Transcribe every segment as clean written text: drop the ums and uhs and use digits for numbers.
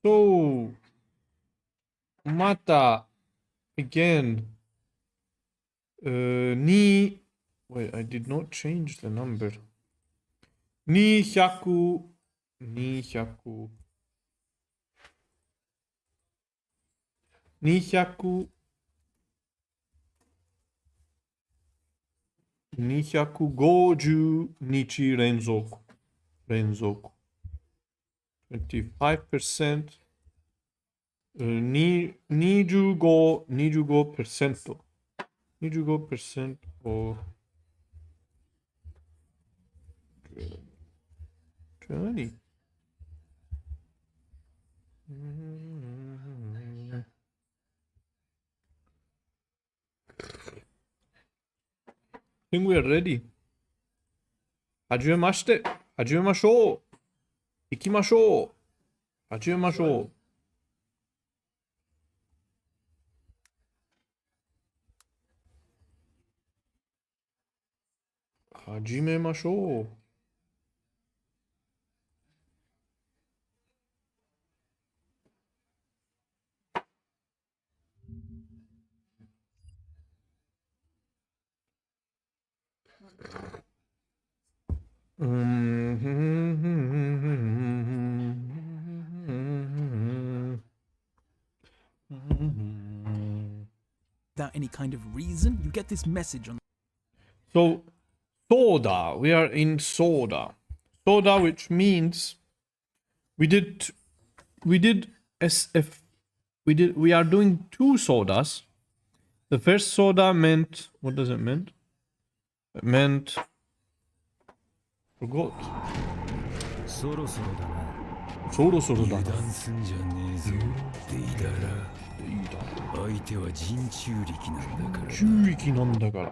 So, Mata, again, wait, I did not change the number. 200 250日連続 25%、25% を20 I think we are ready. 始めましょう。行きましょう。始めましょう。始めましょう。Without any kind of reason, you get this message on. So, soda. We are in soda. Soda, which means we are doing two sodas. The first soda meant, what does it mean? It meant, forgot. そろそろだな。そろそろだな。油断すんじゃねえぞ。デイダラ。相手は人中力なんだから。中力なんだから。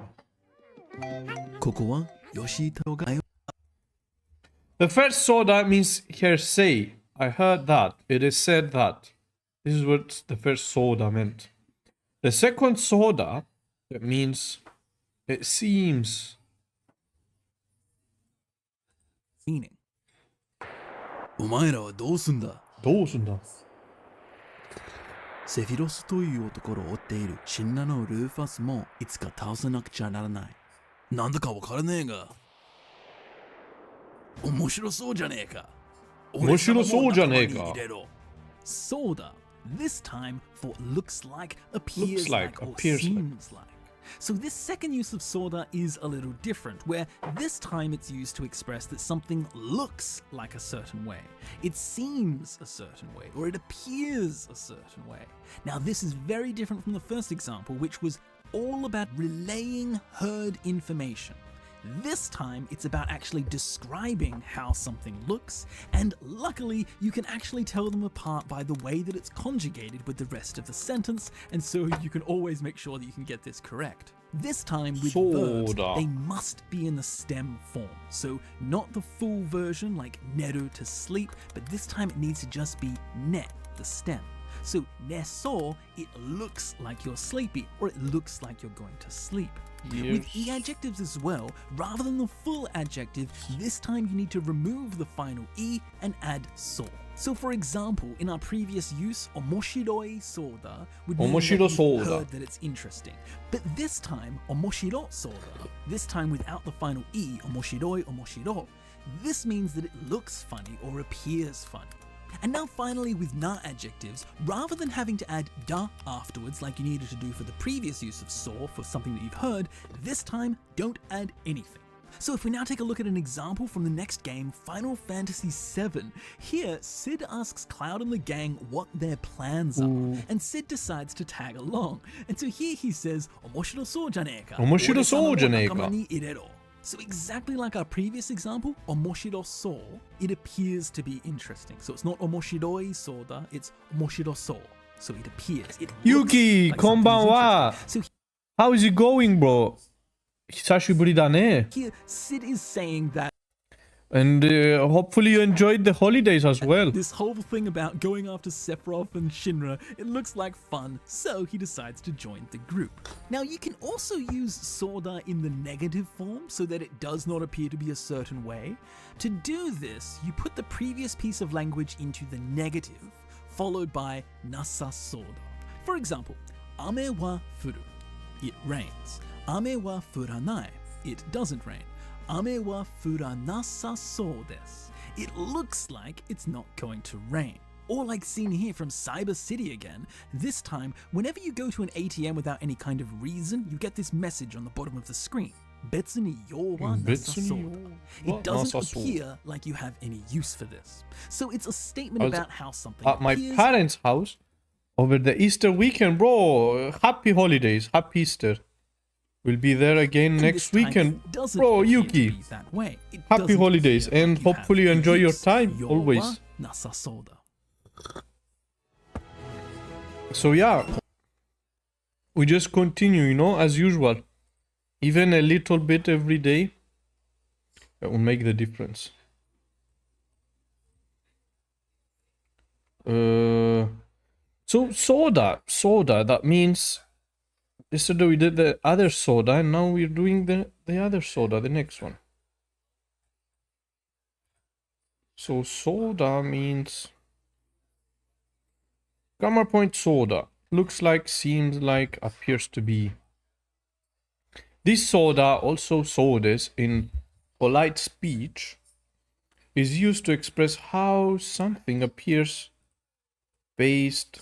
ここは吉太郎が。The first soda means hearsay. I heard that. It is said that. This is what the first soda meant. The second soda, that means it seems. Meaning. お前らはどうすんだ？どうすんだ？セフィロスという男を追っているシンナのルーファスもいつか倒さなくちゃならない。なんだかわからねえが。面白そうじゃねえか。面白そうじゃねえか。Soda. This time for looks like, appears like, or appears seems like. So this second use of soda is a little different, where this time it's used to express that something looks like a certain way, it seems a certain way, or it appears a certain way. Now this is very different from the first example, which was all about relaying heard information. This time, it's about actually describing how something looks, and luckily, you can actually tell them apart by the way that it's conjugated with the rest of the sentence, and so you can always make sure that you can get this correct. This time, with verbs, they must be in the stem form, so not the full version like neru to sleep, but this time it needs to just be ne, the stem. So neso, it looks like you're sleepy, or it looks like you're going to sleep. Yes. With e adjectives as well, rather than the full adjective, this time you need to remove the final e and add so. So for example, in our previous use, omoshiroi soda would mean that you've heard that it's interesting. But this time, omoshiro soda, this time without the final e, omoshiroi, omoshiro, this means that it looks funny or appears funny. And now finally with na adjectives, rather than having to add da afterwards like you needed to do for the previous use of so for something that you've heard, this time don't add anything. So if we now take a look at an example from the next game, Final Fantasy VII, here Sid asks Cloud and the gang what their plans are, and Sid decides to tag along. And so here he says, "Omoshiro sou janei ka? 面白そうじゃねえか。So exactly like our previous example, omoshiro-so, it appears to be interesting. So it's not omoshiroi soda, it's omoshiro-so. So it appears. It Yuki, looks like something is konbanwa. interesting. So How is it going, bro? 久しぶりだね. here, Sid is saying that And hopefully you enjoyed the holidays as well. this whole thing about going after Sephiroth and Shinra, it looks like fun, so he decides to join the group. Now you can also use Soda in the negative form so that it does not appear to be a certain way. To do this, you put the previous piece of language into the negative, followed by nasa soda. For example, ame wa furu, it rains. Ame wa furanai, it doesn't rain. Ame wa furanasasou desu. It looks like it's not going to rain. Or like seen here from Cyber City again, this time, whenever you go to an ATM without any kind of reason, you get this message on the bottom of the screen. Betsu ni you wa nasasou. It doesn't appear like you have any use for this. So it's a statement about how something At my appears. parents' house, over the Easter weekend, bro. Happy holidays, happy Easter. We'll be there again And next this time weekend. it doesn't Bro, appear to Yuki, be that way. It happy doesn't holidays, appear and like you have hopefully you any enjoy your use. time, You always. wa nasasou da. So yeah, we just continue, you know, as usual. Even a little bit every day, that will make the difference. So soda, that means yesterday we did the other soda, and now we're doing the other soda, the next one. So soda means grammar point soda. Looks like, seems like, appears to be. This soda, also sodas in polite speech, is used to express how something appears based.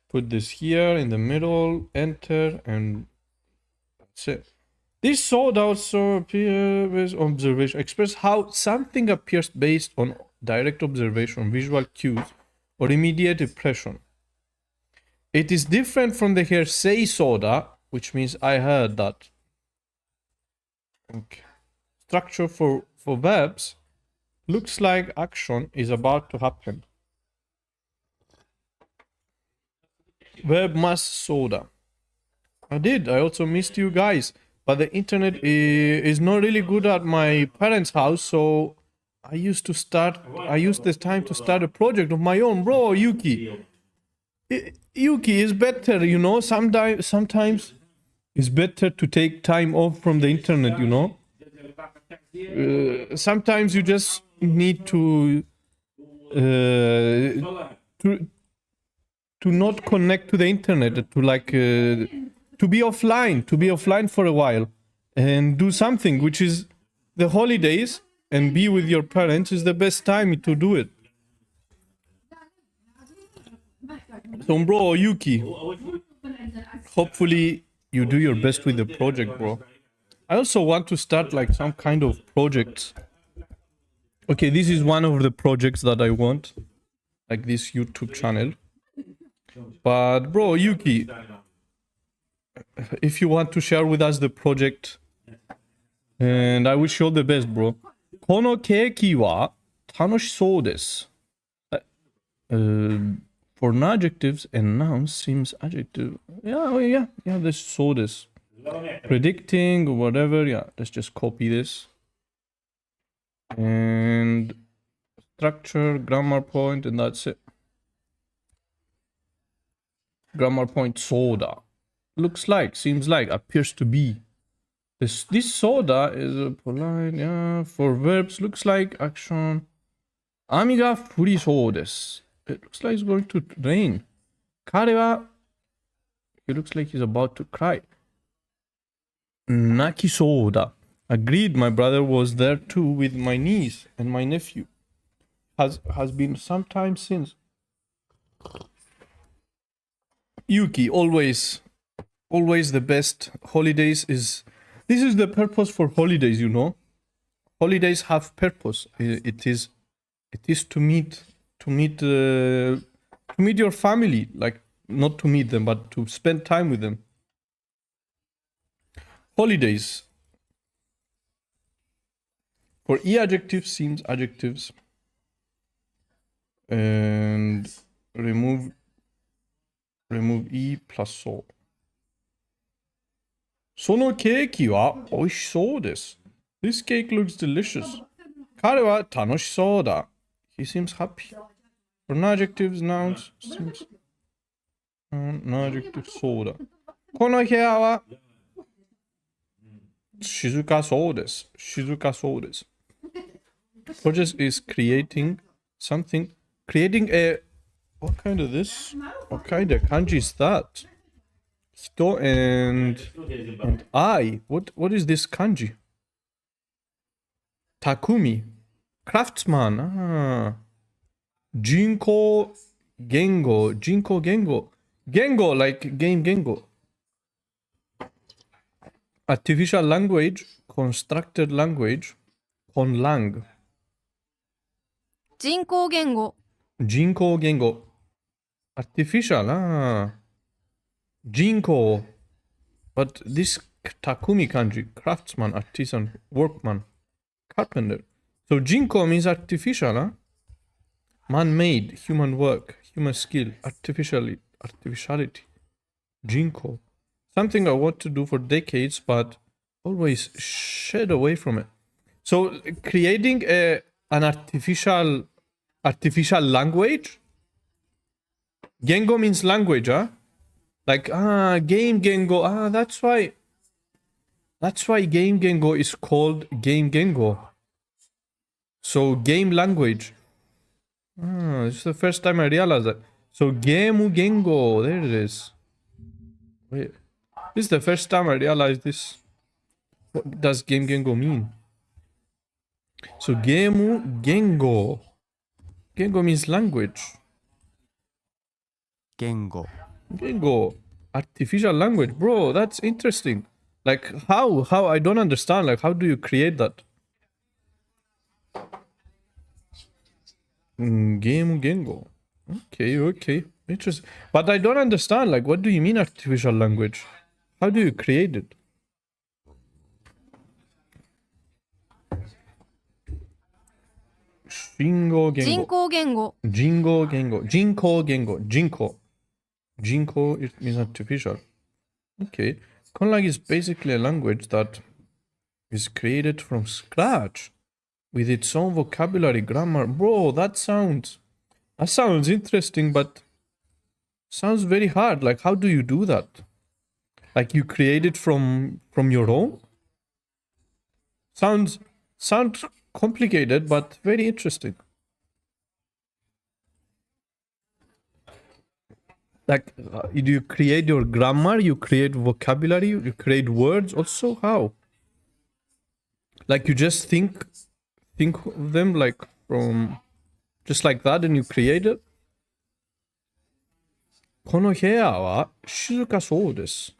Put this here in the middle, enter, and that's it. This soda also appears observation, express how something appears based on direct observation, visual cues, or immediate impression. It is different from the hearsay soda, which means I heard that. Okay. Structure for verbs looks like action is about to happen. Verb must soda. I also missed you guys. But the internet is not really good at my parents' house, so I used this time to start a project of my own. Bro, Yuki. Yuki is better, you know. Sometimes it's better to take time off from the internet, you know. Sometimes you just need to not connect to the internet, to be offline for a while and do something, which is the holidays, and be with your parents is the best time to do it. So bro, Yuki, hopefully you do your best with the project, bro. I also want to start like some kind of projects. Okay, this is one of the projects that I want, like this YouTube channel. But bro, Yuki, if you want to share with us the project, and I wish you all the best, bro. このケーキは楽しそうです。For adjectives and nouns seems adjective. Yeah, this so this. Predicting or whatever, yeah, let's just copy this. And structure, grammar point, and that's it. Grammar point soda. Looks like, seems like, appears to be. This soda is a polite, yeah, for verbs, looks like action. Ami ga furisou desu. It looks like it's going to rain. Kare wa, he looks like he's about to cry. Nakisou da. Agreed, my brother was there too with my niece and my nephew. Has been some time since. Yuki, always the best. Holidays is... This is the purpose for holidays, you know. Holidays have purpose. It is to meet your family, like not to meet them, but to spend time with them. Holidays. For E adjectives, seems adjectives. And remove E plus so. そのケーキは美味しそうです。This cake looks delicious. 彼は楽しそうだ。He seems happy. For non-adjectives, nouns, seems... non-adjective そうだ。この部屋は静かそうです。静かそうです。Project is creating something. Creating a... What kind of this? What kind of kanji is that? Hito and I. What is this kanji? Takumi. Craftsman. Ah. Jinko Gengo. Jinko Gengo. Gengo, like game Gengo. Artificial language. Constructed language. Konlang. 人工言語 Jinko Gengo. Artificial. Ah. Jinko. But this Takumi kanji. Craftsman, artisan, workman, carpenter. So Jinko means artificial, huh? Man-made, human work, human skill, artificiality. Jinko. Something I want to do for decades, but always shed away from it. So creating an artificial language. Gengo means language, huh? Like game Gengo. That's why game Gengo is called game Gengo. So game language. This is the first time I realized that. So game Gengo. There it is. Wait. This is the first time I realized this. What does game Gengo mean? So game Gengo. Gengo means language. 言語 Gengo. Artificial language. Bro, that's interesting. Like how I don't understand. Like how do you create that? Game Gengo. Okay. Interesting. But I don't understand. Like what do you mean artificial language? How do you create it? Shingo 人 Gengo. 工言語 Jingo Gengo. Jinko Gengo. Jinko, it means artificial. Okay. Konlang is basically a language that is created from scratch with its own vocabulary, grammar. Bro, that sounds interesting, but sounds very hard. Like, how do you do that? Like, you create it from your own? Sounds complicated, but very interesting. Like, do you create your grammar? You create vocabulary? You create words also? How? Like, you just think of them like from just like that and you create it? この部屋は静かそうです。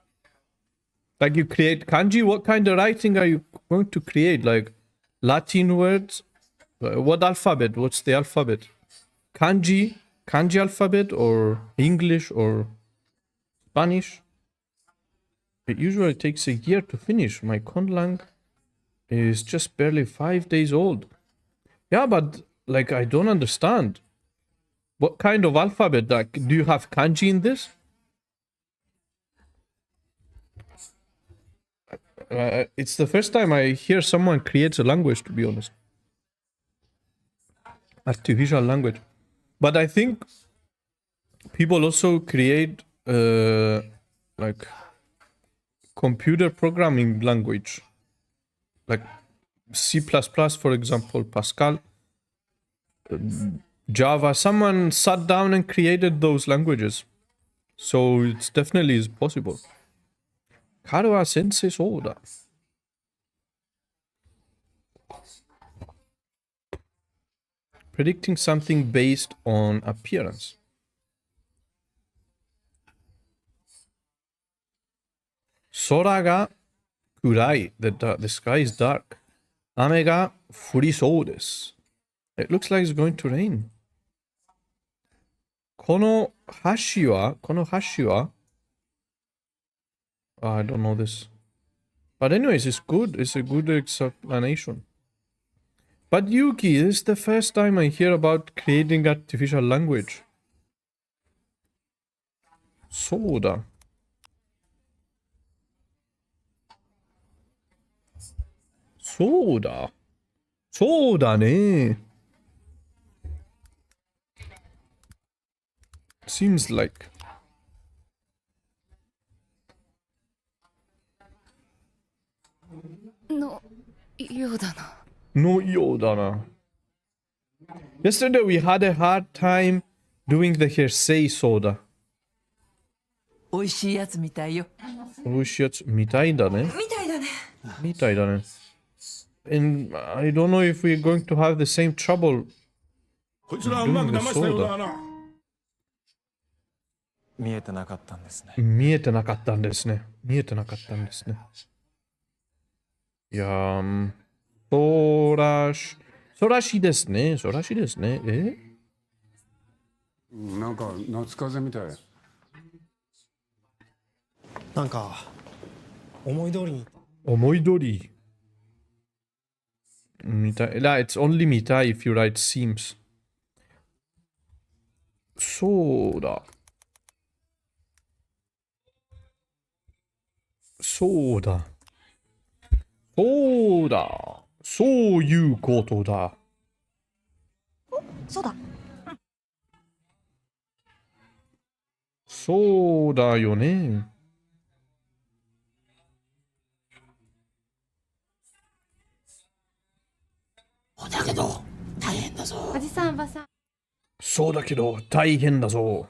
Like, you create kanji? What kind of writing are you going to create? Like, Latin words? What alphabet? What's the alphabet? Kanji alphabet or English or Spanish? It usually takes a year to finish. My Konlang is just barely 5 days old. Yeah, but like I don't understand. What kind of alphabet? Like, do you have kanji in this? It's the first time I hear someone creates a language, to be honest. Artificial language. But I think people also create like computer programming language. Like C++, for example, Pascal, Java. Someone sat down and created those languages. So it's definitely is possible. 彼は先生そうだ。Predicting something based on appearance. 空が暗い。The sky is dark. 雨が降りそうです。It looks like it's going to rain. この橋は I don't know this. But anyways, it's good. It's a good explanation. But Yuki, this is the first time I hear about creating artificial language. そうだ。そうだ。そうだね。Seems like. のようだな。のようだな。Yesterday we had a hard time doing the hearsay soda. 美味しいやつみたいよ。美味しいやつみたいだね。みたいだね。みたいだね。And I don't know if we're going to have the same trouble こいつらうまく doing the 騙したようだ soda. な。見えてなかったんですね。見えてなかったんですね。見えてなかったんですね。いやー、そうらしいですね。そうらしいですね。なんか夏風邪みたい。なんか思い通りに思い通り。みたい。It's only 見たい if you write seems. そうだ。そうだ。そうだ。そういうことだ。そうだ。そうだよね。だけど大変だぞ。おじさん、おばさん。そうだけど大変だぞ。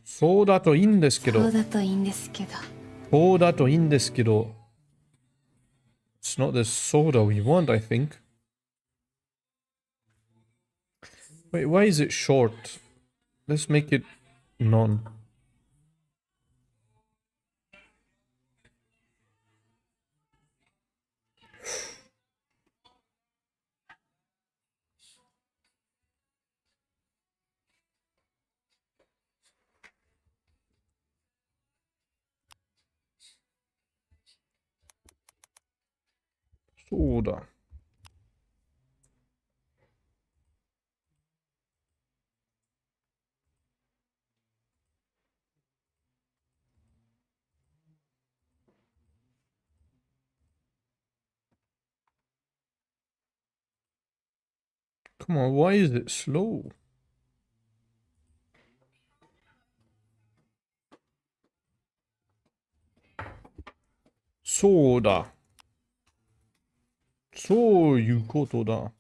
そうだといいんですけど。そうだといいんですけど。そうだといいんですけど。It's not the soda we want, I think. Wait, why is it short? Let's make it none. Soda. Come on, why is it slow? Soda. そういうことだ。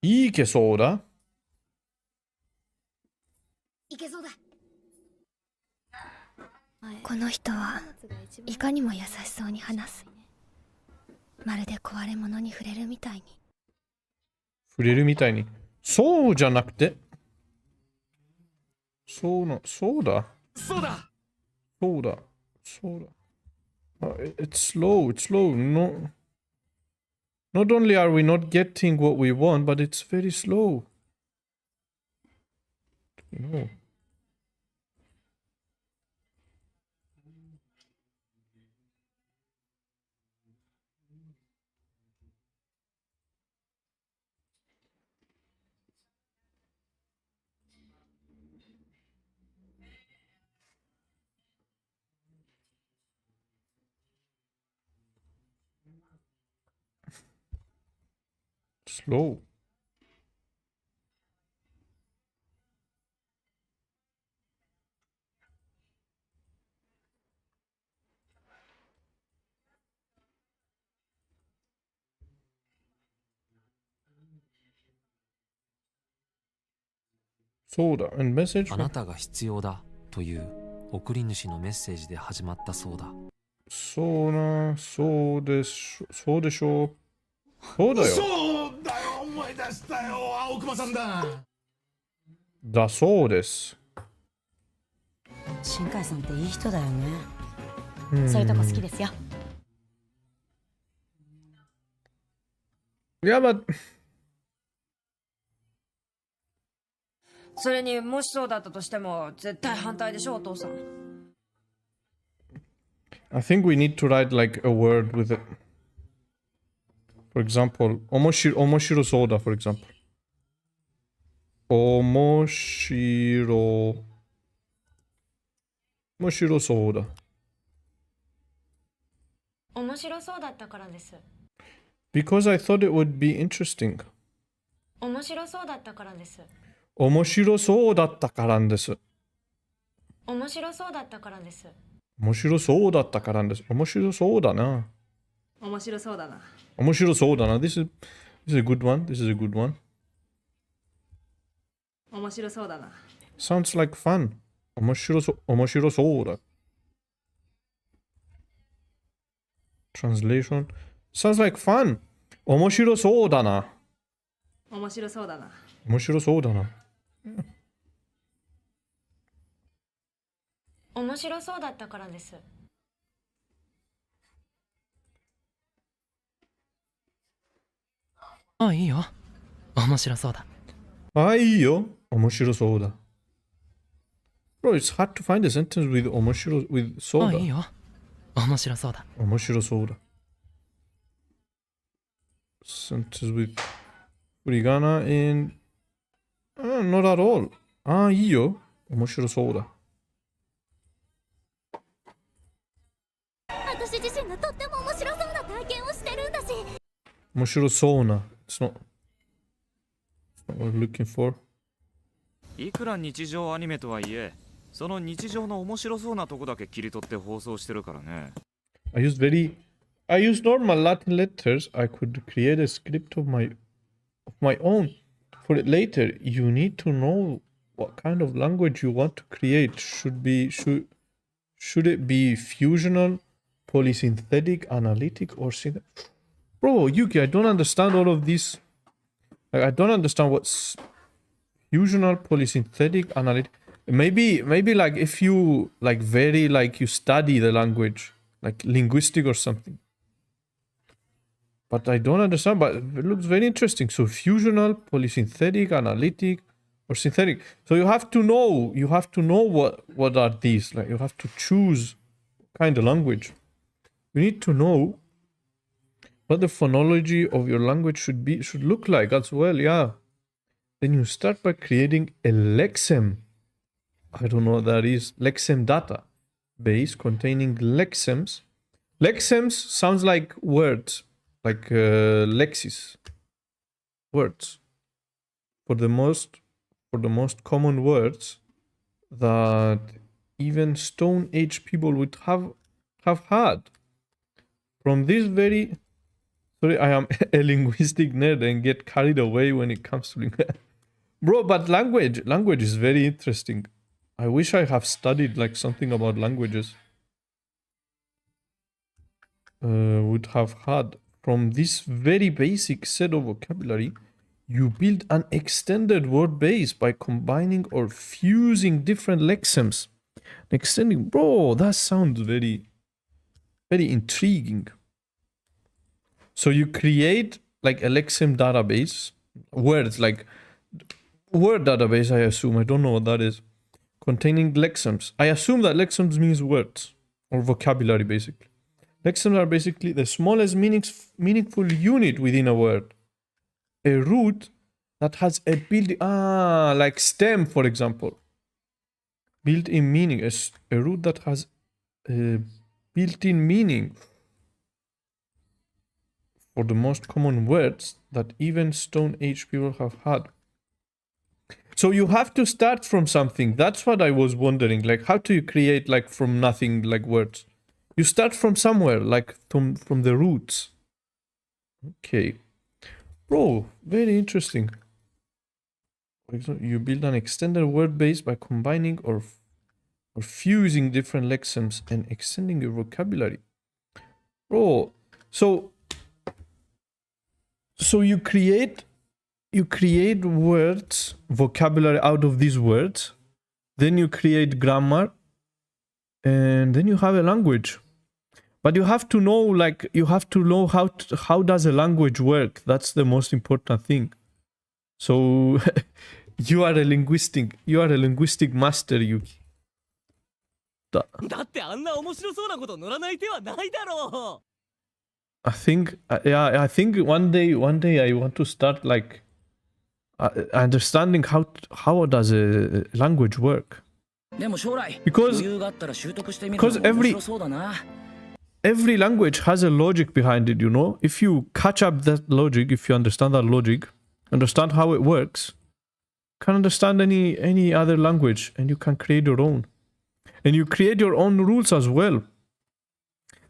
いけそうだ。いけそうだ。この人はいかにも優しそうに話す。まるで壊れ物に触れるみたいに。触れるみたいに。そうじゃなくて。そうだ。そうだ。そうだ。そうだ。It's slow. It's slow. No. Not only are we not getting what we want, but it's very slow. No. Slow. そうだ。And message? あなたが必要だという送り主のメッセージで始まったそうだ。そうな、そうでしょ、そうでしょう。そうだよ。そうだよ、思い出したよ、青熊さんだ。だそうです。新海さんっていい人だよね。そういうとこ好きですよ。Yeah, but それにもしそうだったとしても絶対反対でしょお父さん。 I think we need to write like a word with it. For example, omoshiro soda, for example. Omoshiro soda. 面白そうだったからです。 Because I thought it would be interesting. 面白そうだったからです。 Omoshiro soda だったからです。 面白そうだったからです。 面白そうだったからです。面白そうだな。面白そうだな。面白そうだな。This is a good one. This is a good one. 面白そうだな。 Sounds like fun. 面白そうだ。Translation. Sounds like fun. 面白そうだな。面白そうだな。面白そうだな。面白そうだったからです。あ、いいよ。面白そうだ。あ、いいよ。面白そうだ。Bro, it's hard to find a sentence with 面白 with そうだ。あ、いいよ。面白そうだ。面白そうだ。Sentence with furigana and not at all. あ、いいよ。面白そうだ。私自身がとっても面白そうな体験をしてるんだし。面白そうな。It's not what we're looking for. いくら日常アニメとはいえ、その日常の面白そうなとこだけ切り取って放送してるからね。I use normal Latin letters. I could create a script of my own for it later. You need to know what kind of language you want to create. Should it be fusional, polysynthetic, analytic, or Bro, Yuki, I don't understand all of these. Like, I don't understand what's fusional, polysynthetic, analytic. Maybe like if you like very like you study the language, like linguistic or something. But I don't understand, but it looks very interesting. So fusional, polysynthetic, analytic, or synthetic. So you have to know what are these. Like you have to choose kind of language. You need to know what the phonology of your language should look like as well, yeah. Then you start by creating a lexem. I don't know what that is. Lexem data base containing lexems. Lexems sounds like words, like lexis. Words. For the most common words that even Stone Age people would have had. From this very... Sorry, I am a linguistic nerd and get carried away when it comes to Bro, but language is very interesting. I wish I have studied like something about languages. Would have had from this very basic set of vocabulary, you build an extended word base by combining or fusing different lexems. Extending, bro, that sounds very, very intriguing. So you create like a lexem database, words like word database, I assume. I don't know what that is. Containing lexems. I assume that lexems means words or vocabulary, basically. Lexems are basically the smallest meaningful unit within a word. A root that has a built-in, like stem, for example. Built-in meaning. A root that has a built-in meaning for the most common words that even Stone Age people have had. So you have to start from something. That's what I was wondering. Like, how do you create like from nothing, like words? You start from somewhere, like from the roots. Okay. Bro, very interesting. For example, you build an extended word base by combining or fusing different lexems and extending your vocabulary. Bro, so you create words, vocabulary out of these words, then you create grammar, and then you have a language. But you have to know, like, you have to know how does a language work. That's the most important thing. So you are a linguistic master, Yuki. だってあんな面白そうなこと乗らない手はないだろう。 I think one day I want to start like understanding how does a language work. Because every language has a logic behind it, you know. If you catch up that logic, if you understand that logic, understand how it works, you can understand any other language, and you can create your own. And you create your own rules as well.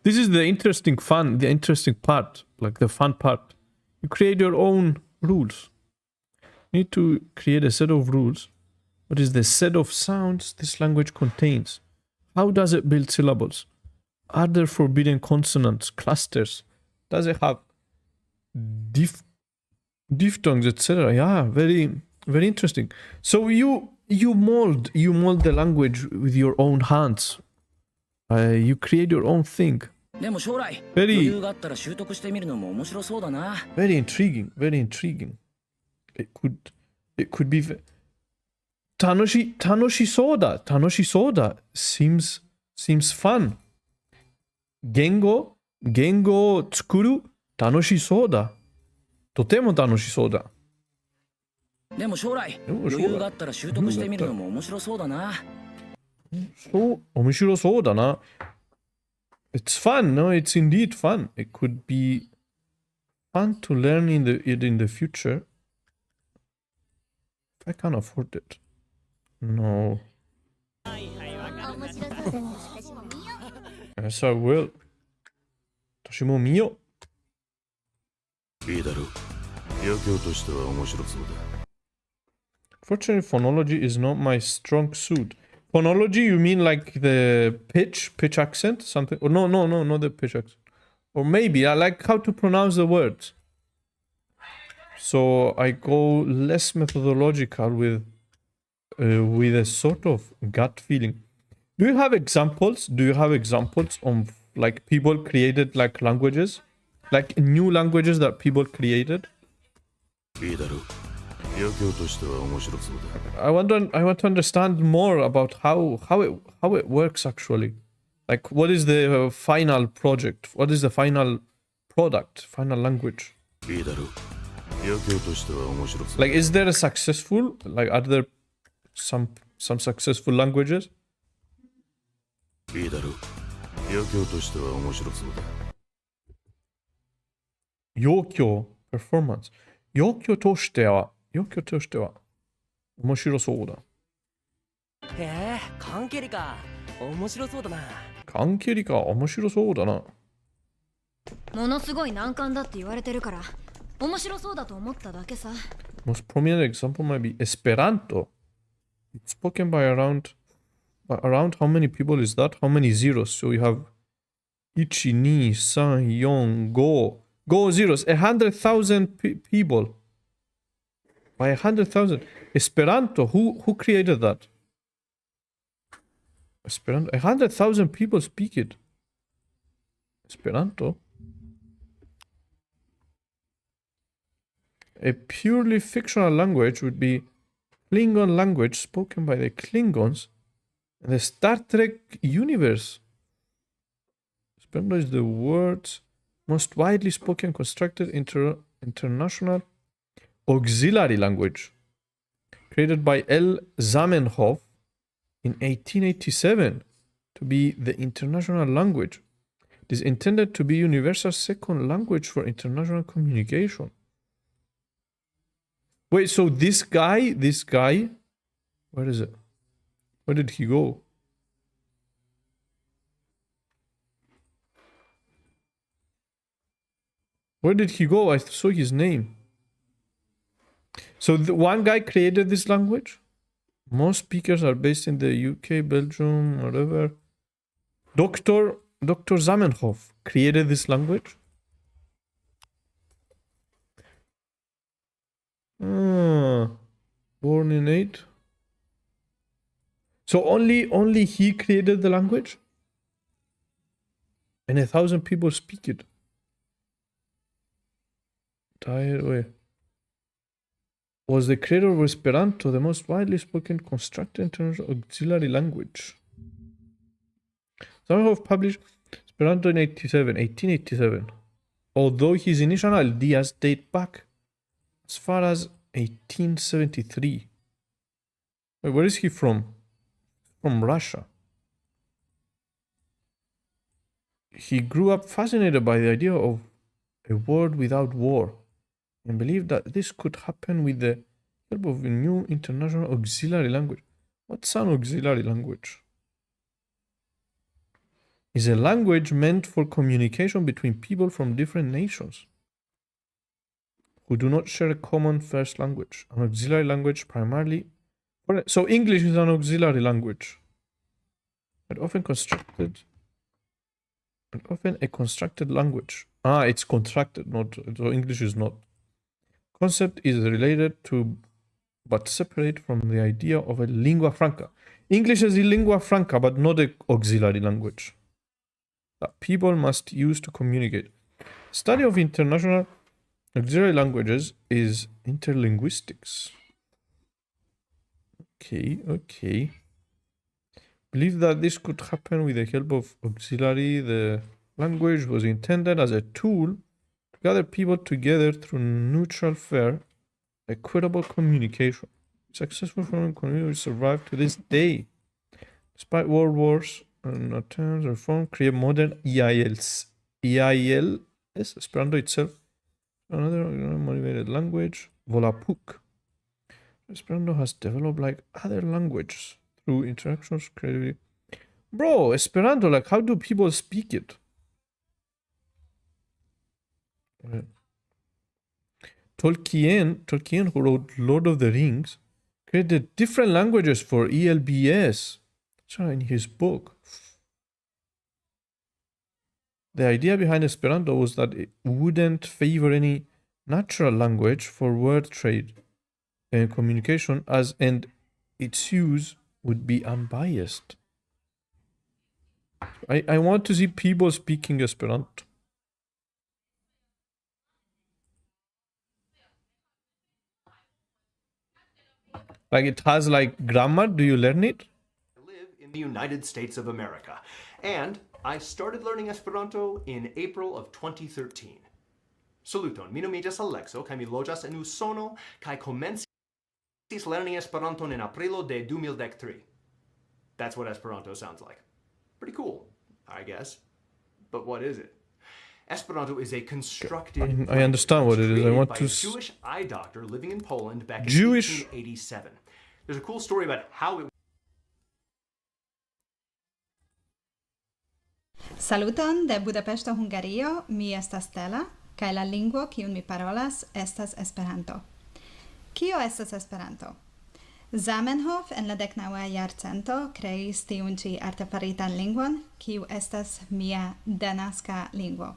This is the interesting part, like the fun part. You create your own rules. You need to create a set of rules. What is the set of sounds this language contains? How does it build syllables? Are there forbidden consonants, clusters? Does it have diphthongs, etc.? Yeah, very, very interesting. So you mold the language with your own hands. You create your own thing. Very intriguing. Very intriguing. It could be Tanoshi soda seems fun. Gengo tsukuru tanoshi soda. Totemo tanoshi soda. でも将来余裕があったら習得してみるのも面白そうだな。面白そうだな。It's fun, no? It's indeed fun. It could be fun to learn it in the future. If I can't afford it. No. Yes, I will. 私も見よう。いいだろう。状況としては面白そうだ。Fortunately, phonology is not my strong suit. Phonology, you mean like the pitch accent? Something? Oh, no, not the pitch accent. Or maybe I like how to pronounce the words. So I go less methodological with a sort of gut feeling. Do you have examples? Of like people created like languages? Like new languages that people created? I want to understand more about how it works actually. Like, what is the final project? What is the final product? Final language? Like, is there a successful? Like, are there some successful languages? Yokyo performance. 要求としては面白そうだ。へえ、関係か。面白そうだな。関係か、面白そうだな。ものすごい難関だって言われてるから面白そうだと思っただけさ。Most prominent example might be Esperanto. It's spoken by around how many people is that? How many zeros? So you have 1, 2, 3, 4, 5. Go zeros. 100,000 people. By 100,000. Esperanto. Who created that? Esperanto. 100,000 people speak it. Esperanto. A purely fictional language would be Klingon language spoken by the Klingons in the Star Trek universe. Esperanto is the world's most widely spoken constructed international auxiliary language, created by L. Zamenhof in 1887 to be the international language. It is intended to be universal second language for international communication. Wait, so this guy, where is it? Where did he go? Where did he go? I saw his name. So the one guy created this language. Most speakers are based in the UK, Belgium, whatever. Dr. Zamenhof created this language. Born in 8. So only he created the language? and 1,000 people speak it. Was the creator of Esperanto the most widely spoken constructed international auxiliary language? Zamenhof published Esperanto in 1887, although his initial ideas date back as far as 1873. Wait, where is he from? From Russia. He grew up fascinated by the idea of a world without war and believed that this could happen with the help of a new international auxiliary language. What's an auxiliary language? It's a language meant for communication between people from different nations who do not share a common first language. An auxiliary language primarily... So English is an auxiliary language. But often a constructed language. It's contracted, not... So English is not. Concept is related to, but separate from the idea of a lingua franca. English is a lingua franca, but not an auxiliary language that people must use to communicate. Study of international auxiliary languages is interlinguistics. Okay. Believe that this could happen with the help of auxiliary. The language was intended as a tool to gather people together through neutral, fair, equitable communication. Successful foreign community survived to this day. Despite world wars and attempts reform, create modern EILs. Esperanto itself, another motivated language, Volapük. Esperanto has developed like other languages through interactions, creativity. Bro, Esperanto, like how do people speak it? Tolkien, who wrote Lord of the Rings, created different languages for ELBS. So in his book. The idea behind Esperanto was that it wouldn't favor any natural language for word trade and communication, and its use would be unbiased. I want to see people speaking Esperanto. Like it has like grammar. Do you learn it? I live in the United States of America, and I started learning Esperanto in April of 2013. Saluton, mi nomiĝas Alekso, kaj mi loĝas en Usono, kaj komencis lerni Esperanton en aprilo de 2013. That's what Esperanto sounds like. Pretty cool, I guess. But what is it? Esperanto is a constructed... I understand what it is. I want by to... a Jewish eye doctor living in Poland back in Jewish... 1887. There's a cool story about how it... Saluton de Budapeŝto, Hungario. Mi estas Stella, kaj la lingvo kiun mi parolas estas Esperanto. Kio estas Esperanto? Zamenhof en la 19. jarcento kreis tiun ĉi artefaritan lingvon, kiu estas mia denaska lingvo.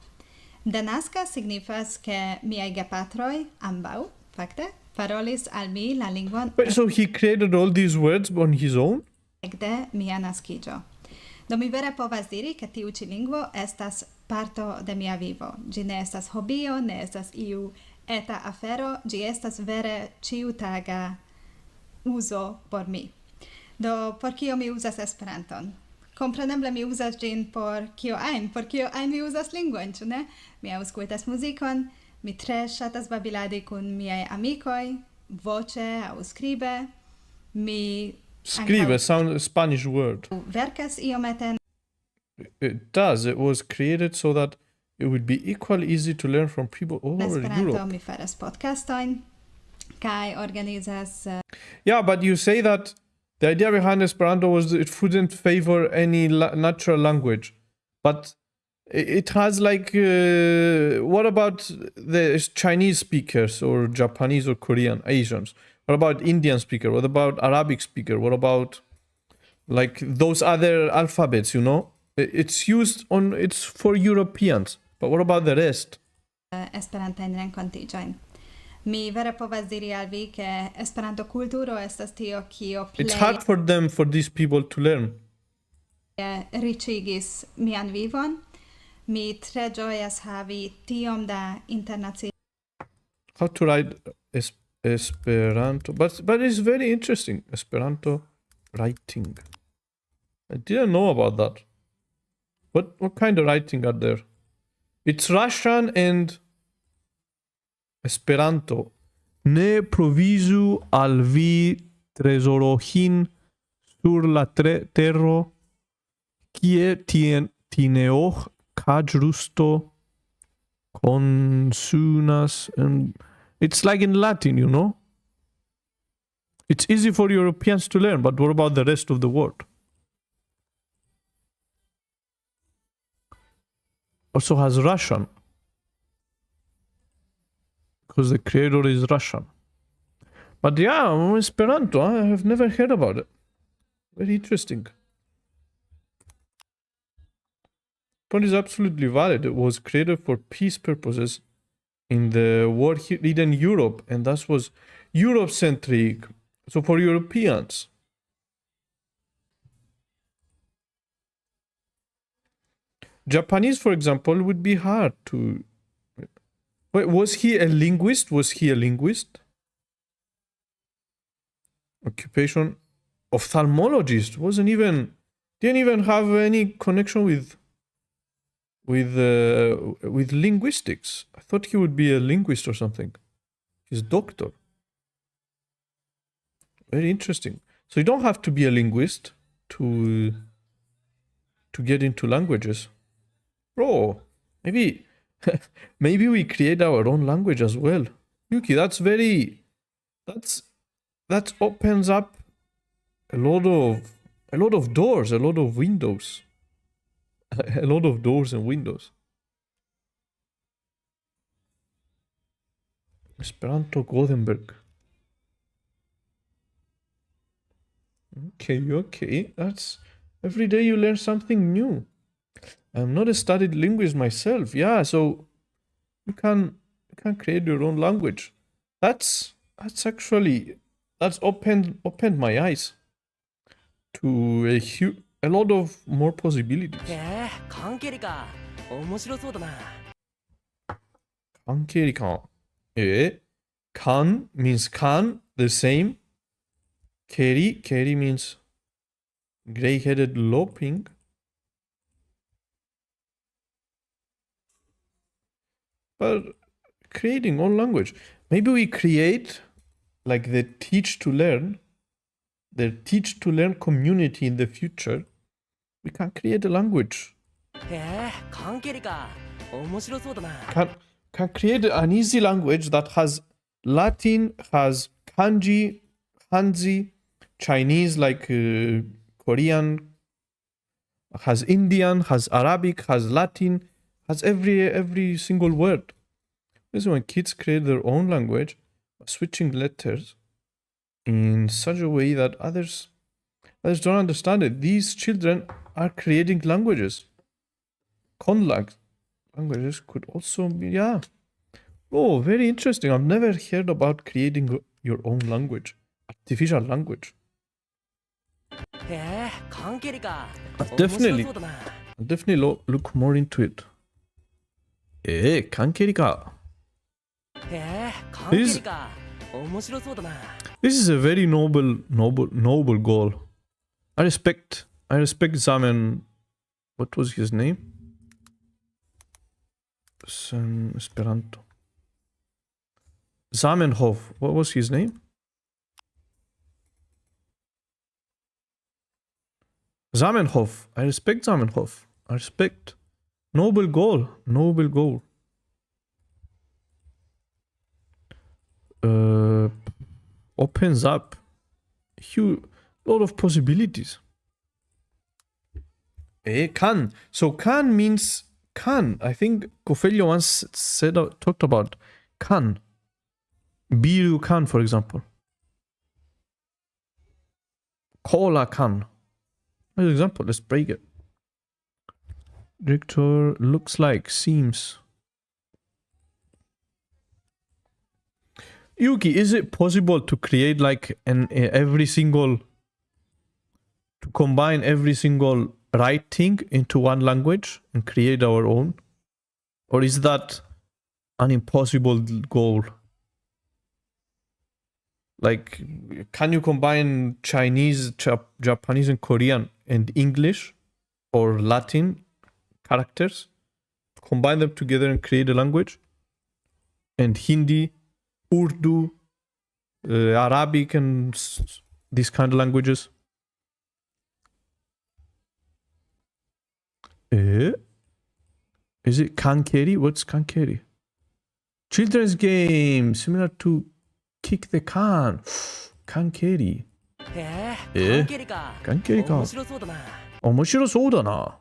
Denaska signifas ke miaj gepatroj ambaŭ, fakte, parolis al mi la lingvon. Wait, so he created all these words on his own? Ekde mia naskiĝo. Do mi vere povas diri ke tiu ĉi lingvo estas parto de mia vivo. Ĝi ne estas hobio, ne estas iu eta afero, ĝi estas vere ĉiutaga uzo por mi. Do por kio mi uzas Esperanton? Kompreneble mi uzas ĝin por kio ajn mi uzas lingvon, ĉu ne? Mi aŭskultas muzikon, mi tre ŝatas babiladi kun miaj amikoj, voĉe aŭ skribe. Mi Scribe sounds a Spanish word. Verkas iomete. It does. It was created so that it would be equally easy to learn from people all over Europe. Mi faras podcastojn kaj organizas. Yeah, but you say that the idea behind Esperanto was that it wouldn't favor any natural language. But it has like... what about the Chinese speakers or Japanese or Korean, Asians? What about Indian speaker? What about Arabic speaker? What about like those other alphabets, you know? It's used on... It's for Europeans. But what about the rest? Esperantajn renkontiĝojn. Mi vere povas diri al vi ke Esperanto kulturo estas tio kio plej... It's hard for these people to learn. Riĉigis mian vivon. Mi tre ĝojas havi tiom da internacia. How to write Esperanto, but it's very interesting. Esperanto writing. I didn't know about that. What kind of writing are there? It's Russian and Esperanto. Ne provizu al vi trezorohin sur la terro kie tineoch kaj consunas, and it's like in Latin, you know? It's easy for Europeans to learn, but what about the rest of the world? Also has Russian, because the creator is Russian. But yeah, Esperanto, I have never heard about it. Very interesting. Point is absolutely valid. It was created for peace purposes in the war-ridden Europe, and that was Europe-centric. So for Europeans. Japanese, for example, would be hard to... Wait, was he a linguist? Was he a linguist? Occupation ophthalmologist didn't even have any connection with linguistics. I thought he would be a linguist or something. He's a doctor. Very interesting. So you don't have to be a linguist to get into languages. Bro, maybe we create our own language as well. Yuki, that opens up a lot of doors, a lot of windows. A lot of doors and windows. Esperanto Gothenburg. Okay. That's every day you learn something new. I'm not a studied linguist myself. Yeah, so you can create your own language. That's opened my eyes to a lot of more possibilities. Kan means can, the same. Keri means gray-headed loping. But creating own language. Maybe we create like the teach to learn community in the future. We can create a language. Can create an easy language that has Latin, has kanji, Hanzi, Chinese like Korean, has Indian, has Arabic, has Latin, has every single word. This is when kids create their own language, switching letters in such a way that others don't understand it. These children are creating languages. Conlang languages could also be, yeah. Oh, very interesting. I've never heard about creating your own language, artificial language. I'll definitely look more into it. Kankerika. This is a very noble goal. I respect Zaman. What was his name? San Esperanto. Zamenhof. What was his name? Zamenhof. I respect Zamenhof. I respect. Noble goal. Opens up huge lot of possibilities. Can. So can means can. I think Cofelio once talked about can. Biru can, for example. Cola can. As an example, let's break it. Director looks like, seems. Yuki, is it possible to create like to combine every single writing into one language and create our own? Or is that an impossible goal? Like, can you combine Chinese, Japanese, and Korean and English or Latin characters? Combine them together and create a language? And Hindi, Urdu, Arabic, and these kind of languages? Is it Kankeri? What's Kankeri? Children's game, similar to Kick the Can. Kankeri. カンケリか。カンケリか。面白そうだな。面白そうだな。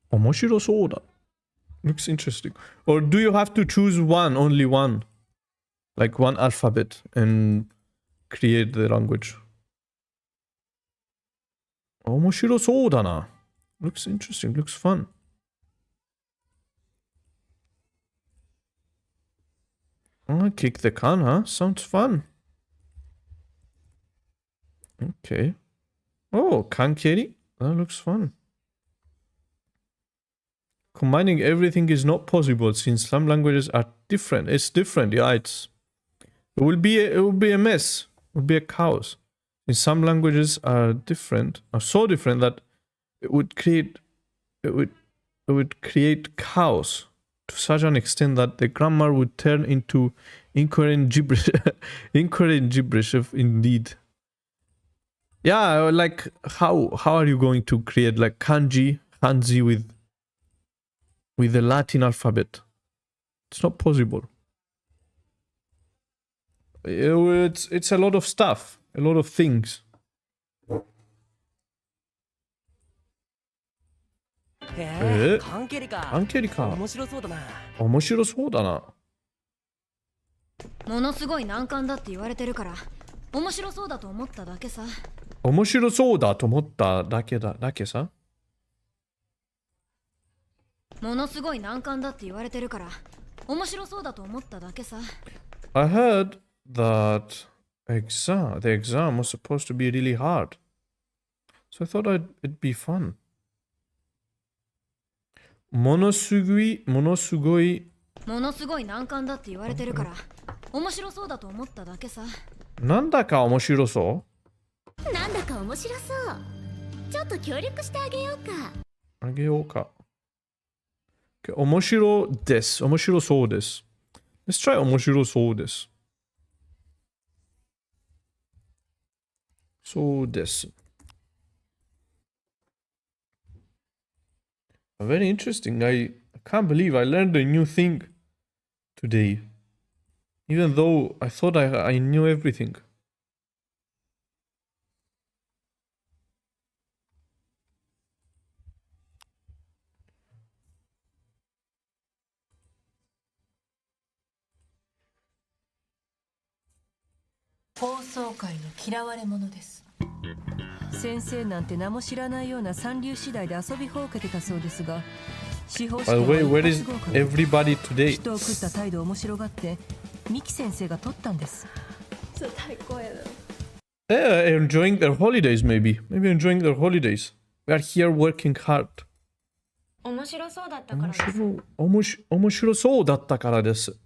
面白そうだ。Looks interesting. Or do you have to choose one, only one? Like one alphabet and create the language? 面白そうだな。Looks interesting, looks fun. Kick the can, huh? Sounds fun. Okay. Oh, kankeri? That looks fun. Combining everything is not possible since some languages are different. It's different, yeah, it will be a mess. It will be a chaos. And some languages are different, are so different that it would create chaos to such an extent that the grammar would turn into incoherent gibberish. Incoherent gibberish, indeed. Yeah, like how are you going to create like kanji with the Latin alphabet? It's not possible. It's a lot of stuff, a lot of things. カンケリか。カンケリか。面白そうだな。面白そうだな。ものすごい難関だって言われてるから面白そうだと思っただけさ。面白そうだと思っただけさ。ものすごい難関だって言われてるから面白そうだと思っただけさ。I heard that the exam was supposed to be really hard. So I thought it'd be fun. ものすごい難関だって言われてるから面白そうだと思っただけさ。なんだか面白そう？なんだか面白そう。ちょっと協力してあげようか。Okay, 面白です。面白そうです。Let's try 面白そうです。そうです。Very interesting. I can't believe I learned a new thing today. Even though I thought I knew everything.「放送界の嫌われ者です」先生なんて名も知らないような三流次第で遊びほうけてたそうですが、司法試験はwhere is everybody today? 人を食った態度を面白がってミキ先生が取ったんです。这太贵了。Enjoying their holidays, maybe enjoying their holidays. We are here working hard. 面白そうだったからです。面白そうだったからです。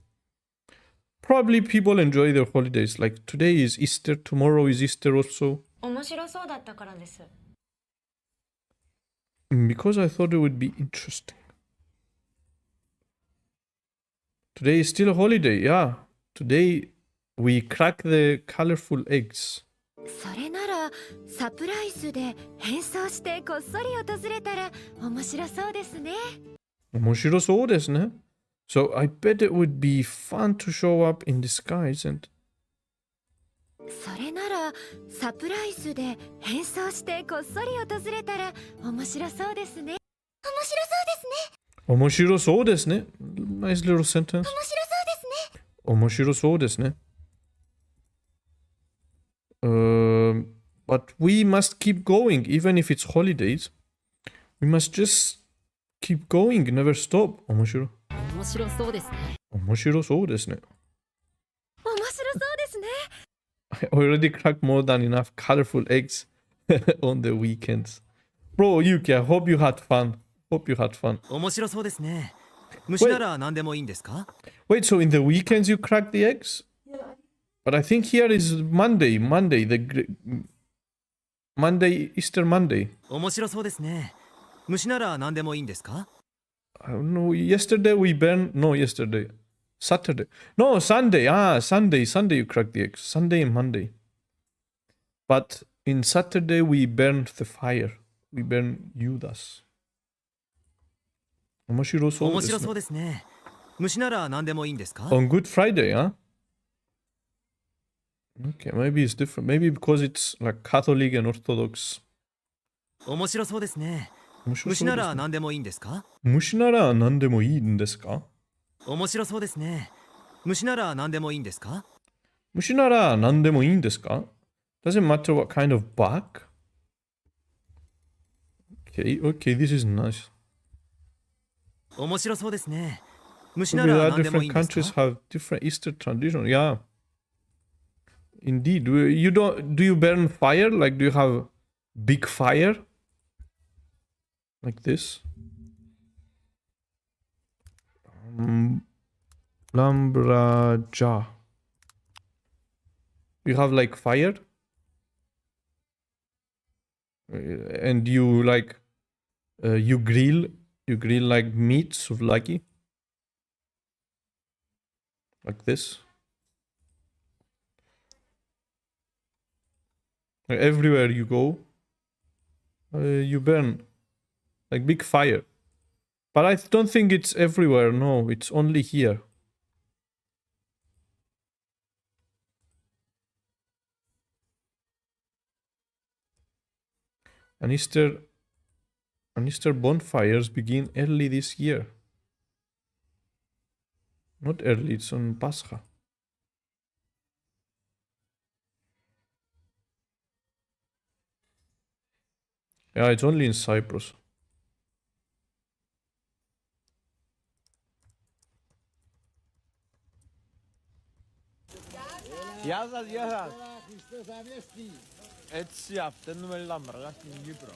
Probably people enjoy their holidays. Like today is Easter, tomorrow is Easter also. 面白そうだったからです。Because I thought it would be interesting. Today is still a holiday, yeah. Today we crack the colorful eggs. それならサプライズで変装してこっそり訪れたら面白そうですね。面白そうですね。So I bet it would be fun to show up in disguise and それならサプライズで変装してこっそり訪れたら面白そうですね。面白そうですね。面白そうですね。Nice little sentence. 面白そうですね。But we must keep going even if it's holidays. We must just keep going, never stop. 面白そうですね。面白そうですね。I already cracked more than enough colorful eggs on the weekends. Bro, Yuki, I hope you had fun. Hope you had fun. 面白そうですね。虫なら何でもいいんですか？ Wait, so in the weekends you crack the eggs? But I think here is Monday, Easter Monday. 面白そうですね。虫なら何でもいいんですか？ I don't know. Yesterday we burned. No, yesterday. Saturday. No, Sunday. Sunday you crack the eggs. Sunday and Monday. But in Saturday we burned the fire. We burned Judas. 面白そうですね。虫なら何でもいいんですか？ On Good Friday, huh? Okay, maybe it's different. Maybe because it's like Catholic and Orthodox. 面白そうですね。虫なら何でもいいんですか？虫なら何でもいいんですか？面白そうですね。虫なら何でもいいんですか？虫なら何でもいいんですか？ Doesn't matter what kind of bug. Okay, this is nice. 面白そうですね。虫なら何でもいいんですか？ Different countries have different Easter tradition. Yeah. Indeed. Do you burn fire? Like, do you have big fire? Like this? Lambraja. You have like fire? And you like you grill like meat souvlaki? Like this? Everywhere you go, you burn like big fire. But I don't think it's everywhere. No, it's only here. And Easter bonfires begin early this year. Not early, it's on Pascha. Yeah, it's only in Cyprus. Γεια σας, γεια σας. Έτσι αυταίνουμε λαμπρά στην Κύπρο.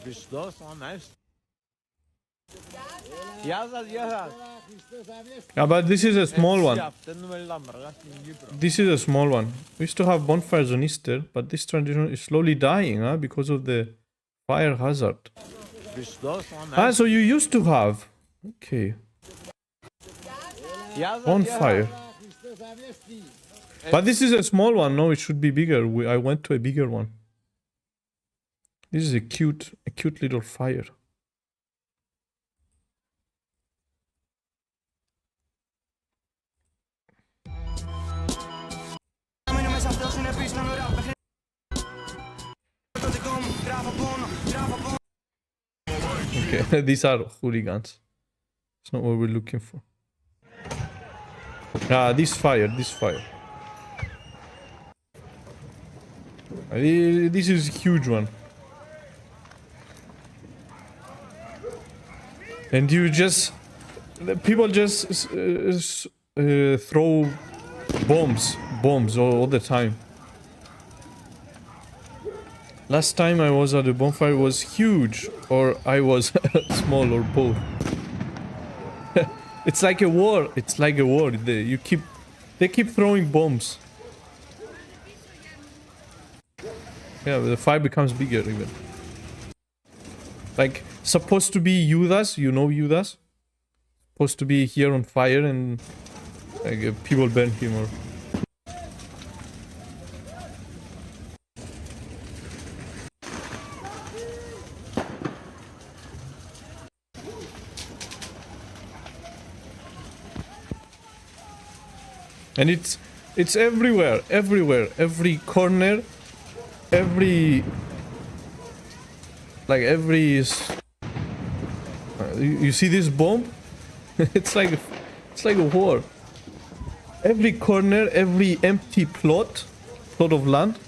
Χριστός Ανέστη. Γεια σας, γεια σας. Yeah, but this is a small one. This is a small one. We used to have bonfires on Easter, but this tradition is slowly dying, huh? Because of the fire hazard. Ah, so you used to have. Okay. Bonfire. But this is a small one. No, it should be bigger. I went to a bigger one. This is a cute little fire. Okay, these are hooligans. It's not what we're looking for. Ah, this fire. This is a huge one. And people just throw bombs all the time. Last time I was at the bonfire was huge, or I was small, or both. It's like a war. They keep throwing bombs. Yeah, the fire becomes bigger even. Like, supposed to be Judas, you know Judas? Supposed to be here on fire and like, people burn him or... And it's everywhere, every corner, you see this bomb? it's like a war. Every corner, every empty plot of land,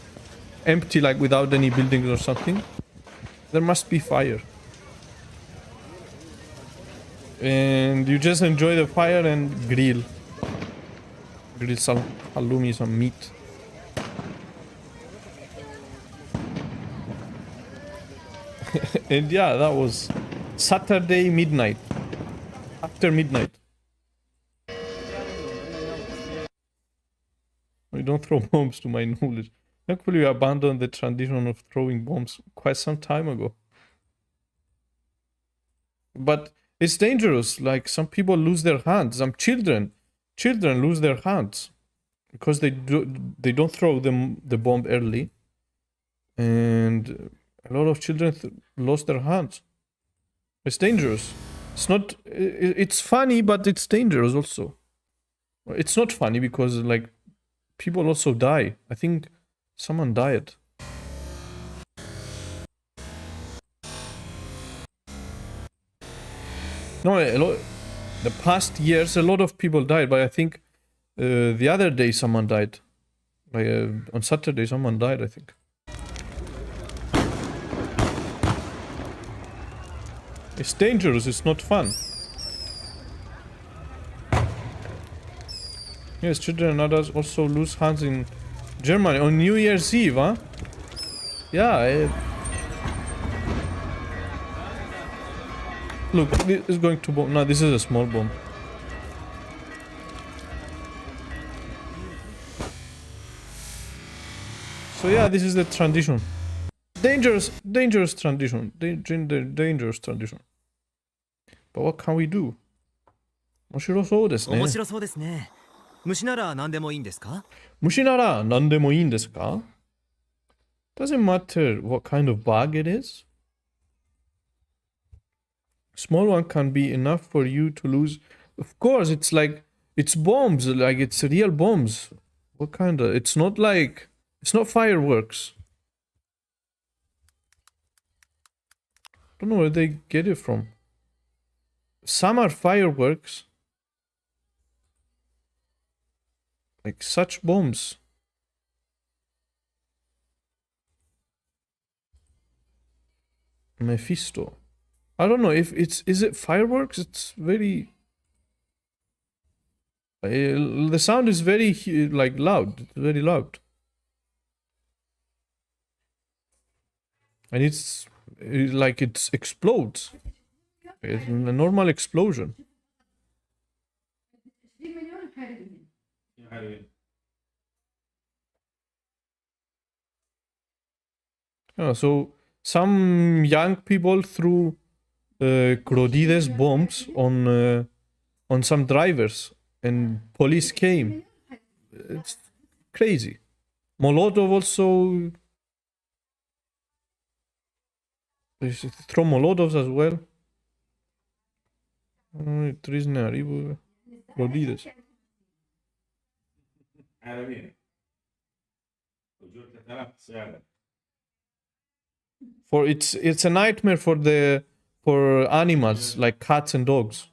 empty, like without any buildings or something, there must be fire. And you just enjoy the fire and grill some halloumi, some meat. And yeah, that was Saturday midnight. After midnight. We don't throw bombs to my knowledge. Thankfully, we abandoned the tradition of throwing bombs quite some time ago. But it's dangerous. Like, some people lose their hands. Some children lose their hands because they don't throw the bomb early, and a lot of children lost their hands. It's dangerous. It's not. It's funny, but it's dangerous also. It's not funny because like people also die. I think someone died. No, the past years, a lot of people died, but I think the other day someone died. Like on Saturday, someone died, I think. It's dangerous, it's not fun. Yes, children and adults also lose hands in Germany on New Year's Eve, huh? Yeah. Look, this is going to bomb. No, this is a small bomb. So yeah, this is the tradition. Dangerous tradition. Dangerous tradition. But what can we do? 面白そうですね。面白そうですね。虫なら何でもいいんですか？虫なら何でもいいんですか? Doesn't matter what kind of bug it is. Small one can be enough for you to lose. Of course, it's like, it's bombs, like it's real bombs. What kind of, it's not like, it's not fireworks. I don't know where they get it from. Some are fireworks. Like such bombs. Mephisto. I don't know if is it fireworks? It's very... the sound is very like loud. It's very loud. And it's like it explodes. It's a normal explosion. Yeah, so some young people threw Crodides bombs on some drivers, and police came. It's crazy. Molotov also. They should throw Molotovs as well. Triste arrivo. Crodides. For it's a nightmare for animals like cats and dogs.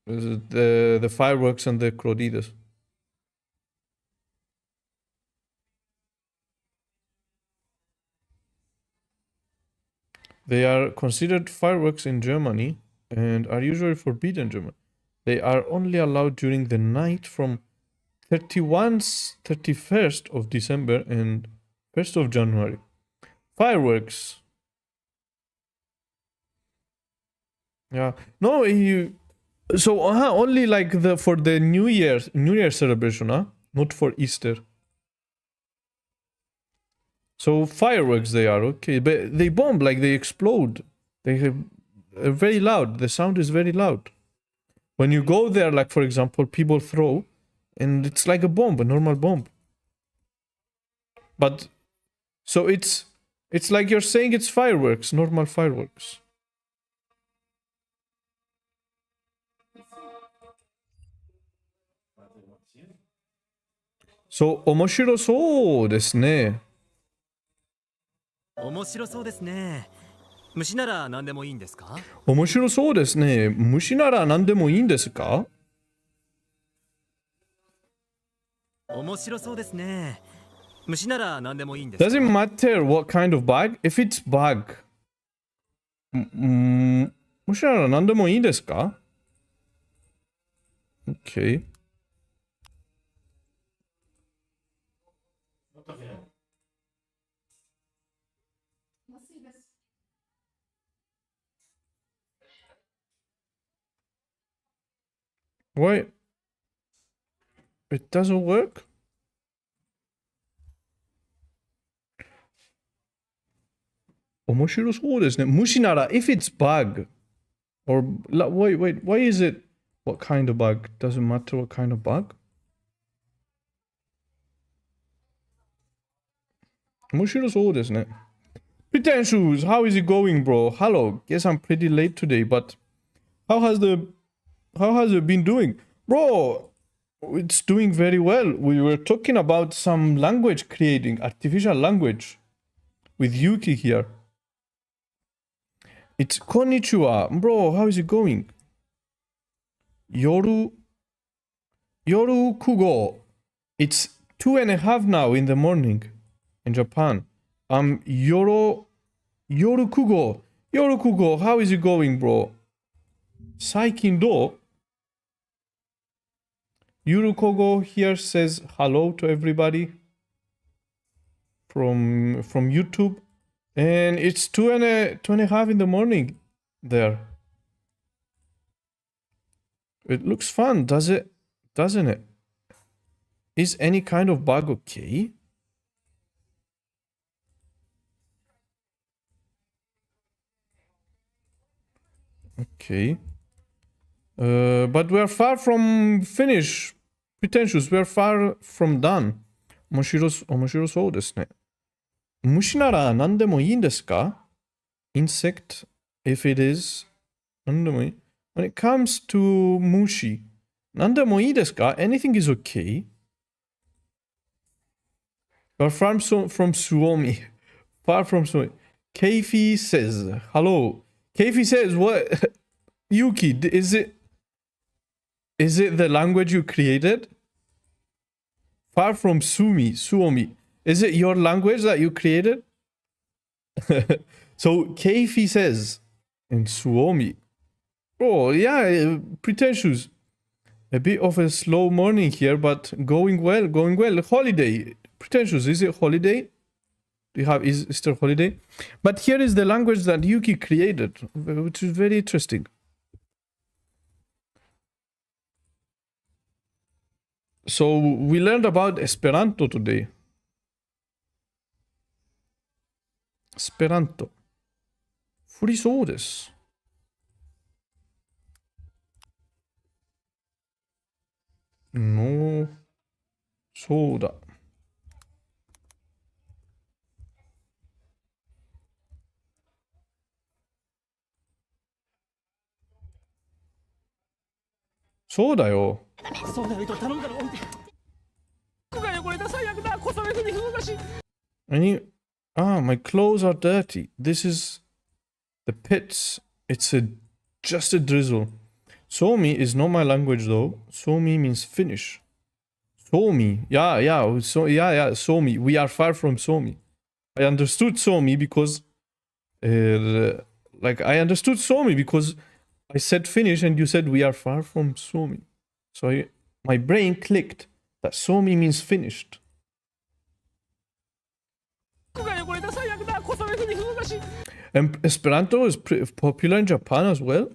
The fireworks and the Crodides. They are considered fireworks in Germany and are usually forbidden in Germany. They are only allowed during the night from 31st of December and 1st of January. Fireworks. Yeah. No, so only like for the New Year celebration, huh? Not for Easter. So fireworks they are, okay, but they bomb, like they explode. They're very loud. The sound is very loud. When you go there, like for example, people throw, and it's like a bomb, a normal bomb. But so it's like you're saying it's fireworks, normal fireworks. So 面白そうですね。面白そうですね。虫なら何でもいいんですか？面白そうですね。虫なら何でもいいんですか？面白そうですね。虫なら何でもいいんですか？ Doesn't matter what kind of bug. If it's bug. 虫なら何でもいいですか？ Okay. Why? It doesn't work? Omoshirosou desu ne. Mushi nara, if it's bug. Or, wait, why is it? What kind of bug? Doesn't matter what kind of bug? Omoshirosou desu ne. Pretentious, how is it going, bro? Hello, guess I'm pretty late today, but how has it been doing? Bro, it's doing very well. We were talking about some language creating, artificial language, with Yuki here. It's konnichiwa. Bro, how is it going? Yoru kugo. It's 2:30 now in the morning in Japan. Yoru kugo. Yoru kugo, how is it going, bro? Saikin do. Yoru kugo here says hello to everybody from YouTube. And it's 2:30 in the morning there. It looks fun, doesn't it? Is any kind of bug okay? Okay. But we're far from finish. Pretentious, we're far from done. 面白そうですね。虫なら何でもいいんですか? Insect, if it is. 何でもいい. When it comes to mushi, 何でもいいですか? Anything is okay. We're from Suomi. Far from Suomi. Keifi says, hello. Keifi says, what? Yuki, is it the language you created? Far from Suomi. Is it your language that you created? So Keifi says in Suomi. Oh yeah, pretentious. A bit of a slow morning here, but going well. Holiday. Pretentious, is it holiday? Do you have Easter holiday? But here is the language that Yuki created, which is very interesting. So we learned about Esperanto today. Esperanto. 降りそうです。の、そうだ。そうだよ。そうなると頼んだら降りて。服が汚れた最悪だ。小雨降り風だし。My clothes are dirty. This is the pits. It's just a drizzle. Suomi is not my language though. Suomi means Finnish. Suomi. Yeah. Suomi. We are far from Suomi. I understood Suomi because I said Finnish and you said we are far from Suomi. So my brain clicked that Suomi means finished. And Esperanto is pretty popular in Japan as well.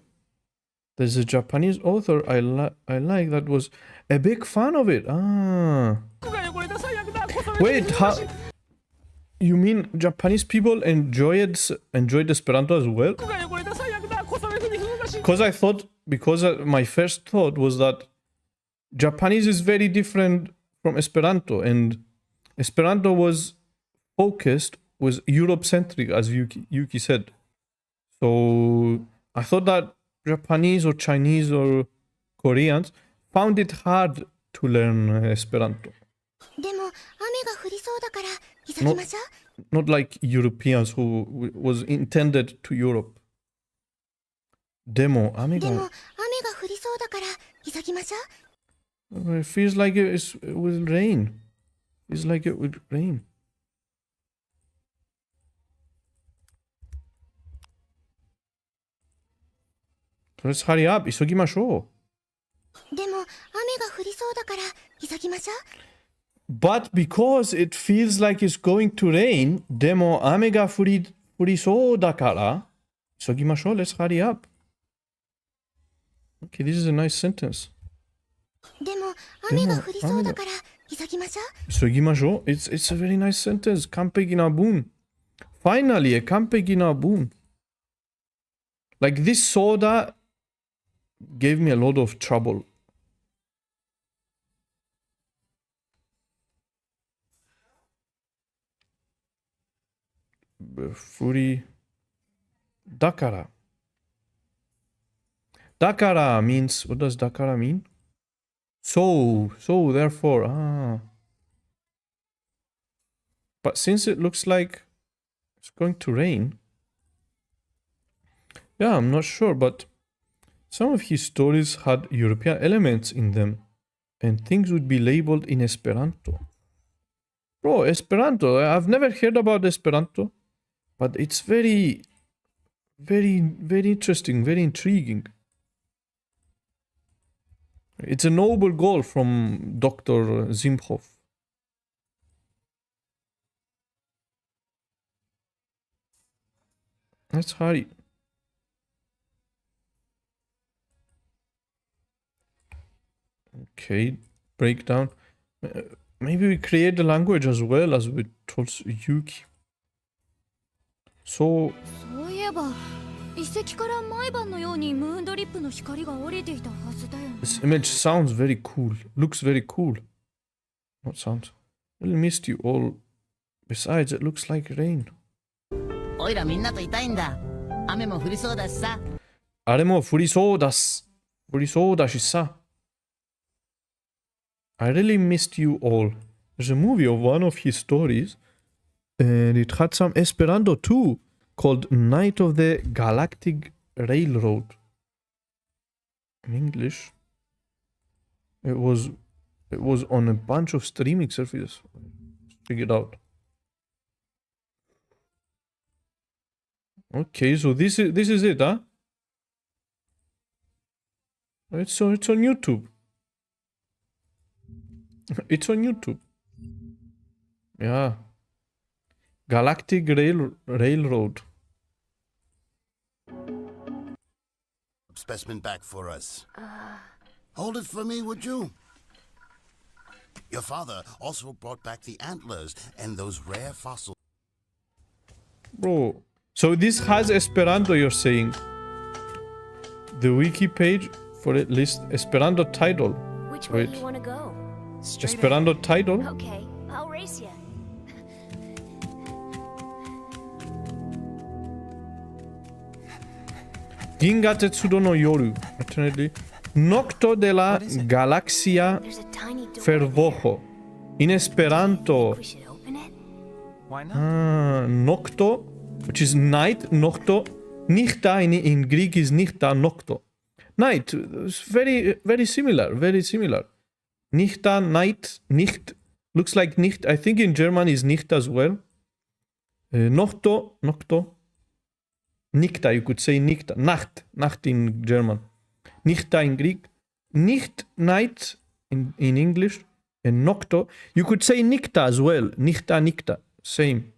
There's a Japanese author I like that was a big fan of it. Wait, you mean Japanese people enjoyed Esperanto as well? Because my first thought was that Japanese is very different from Esperanto, and Esperanto was Europe-centric, as Yuki said. So I thought that Japanese or Chinese or Koreans found it hard to learn Esperanto. Not like Europeans who was intended to Europe. Demo, it feels like it will rain. Feels like it would rain. Let's hurry up. 急ぎましょう。でも、雨が降りそうだから急ぎましょう。But because it feels like it's going to rain, でも雨が降りそうだから急ぎましょう。Let's hurry up. Okay, this is a nice sentence. Isogimashou. It's a very nice sentence. Kampeki nabun. Finally, a kampeki nabun. Like this soda gave me a lot of trouble. Furi. Dakara. Dakara means, what does dakara mean? So therefore, But since it looks like it's going to rain, yeah, I'm not sure, but some of his stories had European elements in them, and things would be labeled in Esperanto. Bro, Esperanto, I've never heard about Esperanto, but it's very, very, very interesting, very intriguing. It's a noble goal from Dr. Zimhoff. Let's hurry. Okay, breakdown. Maybe we create the language as well as we told Yuki. So... This image sounds very cool. Looks very cool. What sounds? Really missed you all. Besides, it looks like rain. I really missed you all. There's a movie of one of his stories, and it had some Esperanto too, called Night of the Galactic Railroad. In English. It was on a bunch of streaming services. Check it out. Okay, so this is it, huh? It's on YouTube. It's on YouTube. Yeah. Galactic Railroad. Specimen back for us. Hold it for me, would you? Your father also brought back the antlers and those rare fossils. Bro, so this has Esperanto, you're saying? The wiki page for it lists Esperanto title. Which way do you want to go? Esperanto title? Okay, I'll race you. Gingatetsudo no yoru. Alternately, Nocto de la Galaxia Fervojo. In Esperanto. Why not? Nocto, which is night, nocto. Nichta in Greek is nichta, nocto. Night. It's very, very similar. Very similar. Nichta, night, nicht. Looks like nicht. I think in German is nicht as well. Nocto, nocto. Nikta, you could say nikta. Nacht. Nacht in German. Nichta in Greek. Nicht, night in English. And nocto. You could say nikta as well. Nichta, nikta. Same.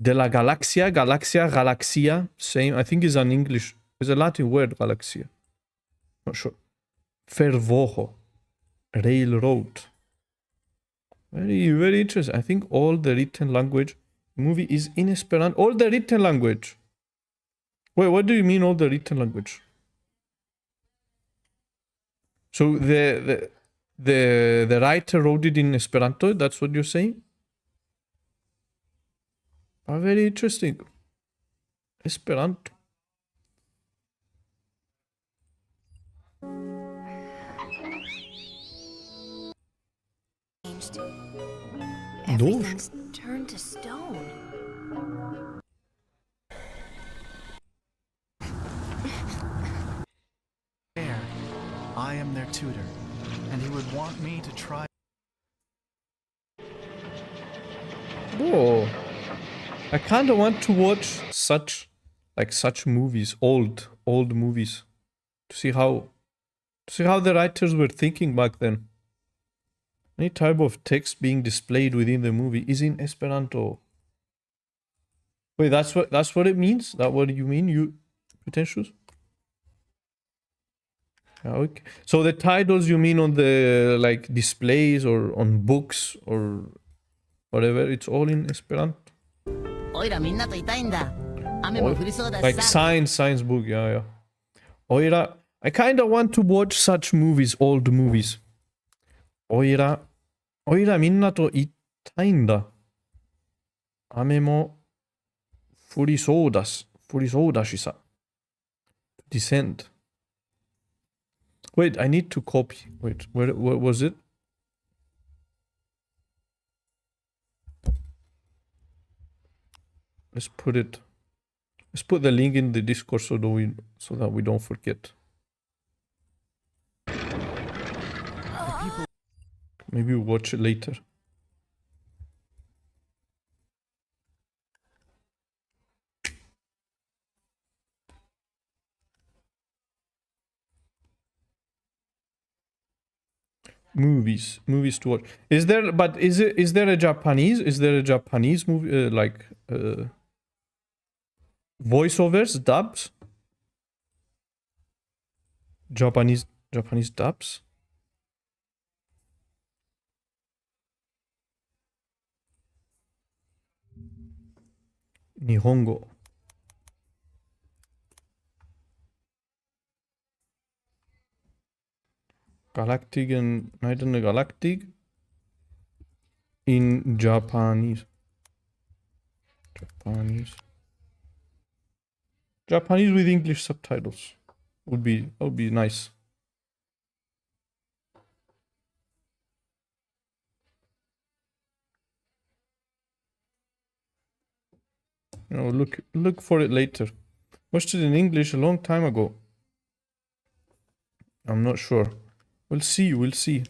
De la Galaxia, Galaxia, Galaxia. Same. I think is an English. It's a Latin word, Galaxia. Not sure. Fervojo. Railroad. Very, very interesting. I think all the written language movie is in Esperanto. All the written language. Wait, what do you mean all the written language? So the writer wrote it in Esperanto, that's what you're saying? Very interesting. Esperanto. Everything's turned to stone. I am their tutor, and he would want me to try. Whoa. I kind of want to watch such movies, old movies, to see how the writers were thinking back then. Any type of text being displayed within the movie is in Esperanto. Wait, that's what it means? That what you mean, you pretentious? Okay. So the titles you mean on the like displays or on books or whatever, it's all in Esperanto. Like science book, yeah. Oira, I kind of want to watch such movies, old movies. Oira, minna to ittaiんだ. 雨も降りそうだしさ. Descend. Wait, I need to copy. Wait, where was it? Let's put the link in the Discord so that we don't forget. Maybe we'll watch it later. Movies to watch. Is there a Japanese movie like voiceovers, dubs? Japanese dubs? Nihongo. Galactic and Night in the Galactic in Japanese. Japanese with English subtitles would be nice. You know, look for it later. Watched it in English a long time ago. I'm not sure. We'll see.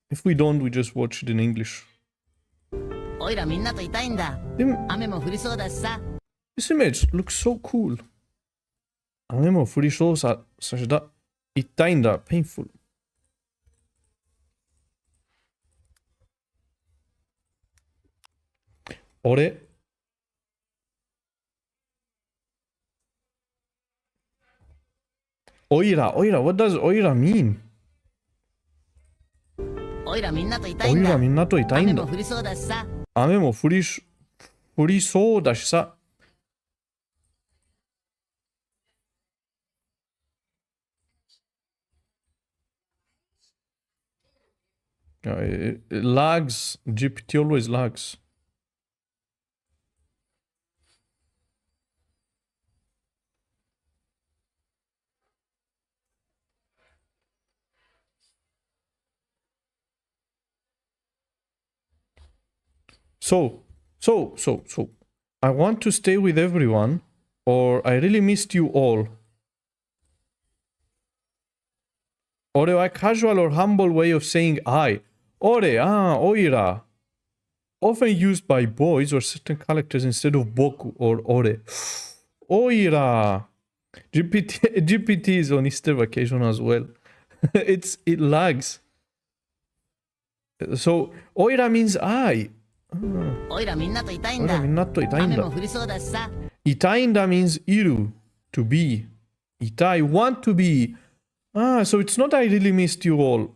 If we don't, we just watch it in English. This image looks so cool. 雨も降りそうさしだ。痛いんだ。painful. Ore. Oira. What does oira mean? おいらみんなといたいんだ。雨も降りそうだしさ。雨も降りそうだしさ。It lags. GPT always lags. So, I want to stay with everyone, or I really missed you all. Ore a casual or humble way of saying I. Ore, oira. Often used by boys or certain characters instead of boku or ore. Oira. GPT is on Easter vacation as well. It lags. So, oira means I. おいらみんなといたいんだ。雨も降りそうだしさ。Itainda means iru, to be. Itai, want to be. So it's not I really missed you all.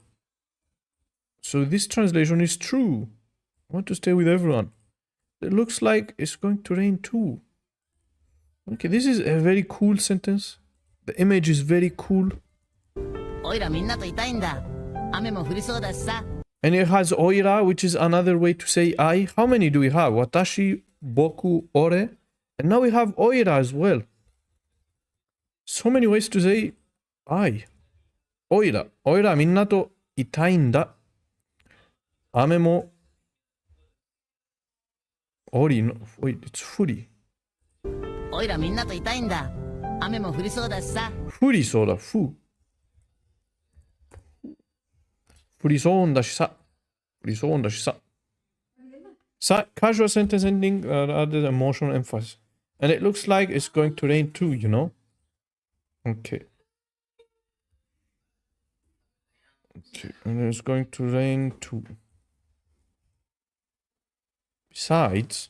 So this translation is true. I want to stay with everyone. It looks like it's going to rain too. Okay, this is a very cool sentence. The image is very cool. おいらみんなといたいんだ。雨も降りそうだしさ。And it has oira, which is another way to say I. How many do we have? Watashi, boku, ore. And now we have oira as well. So many ways to say I. Oira. Oira minna to itaiんだ. Ame mo ori no. Wait, it's furi. おいらみんなといたいんだ。雨も降りそうだしさ。降りそうだ。降りそうだしさ。Casual sentence ending added emotional emphasis. And it looks like it's going to rain too, you know? Okay. And it's going to rain too. Besides,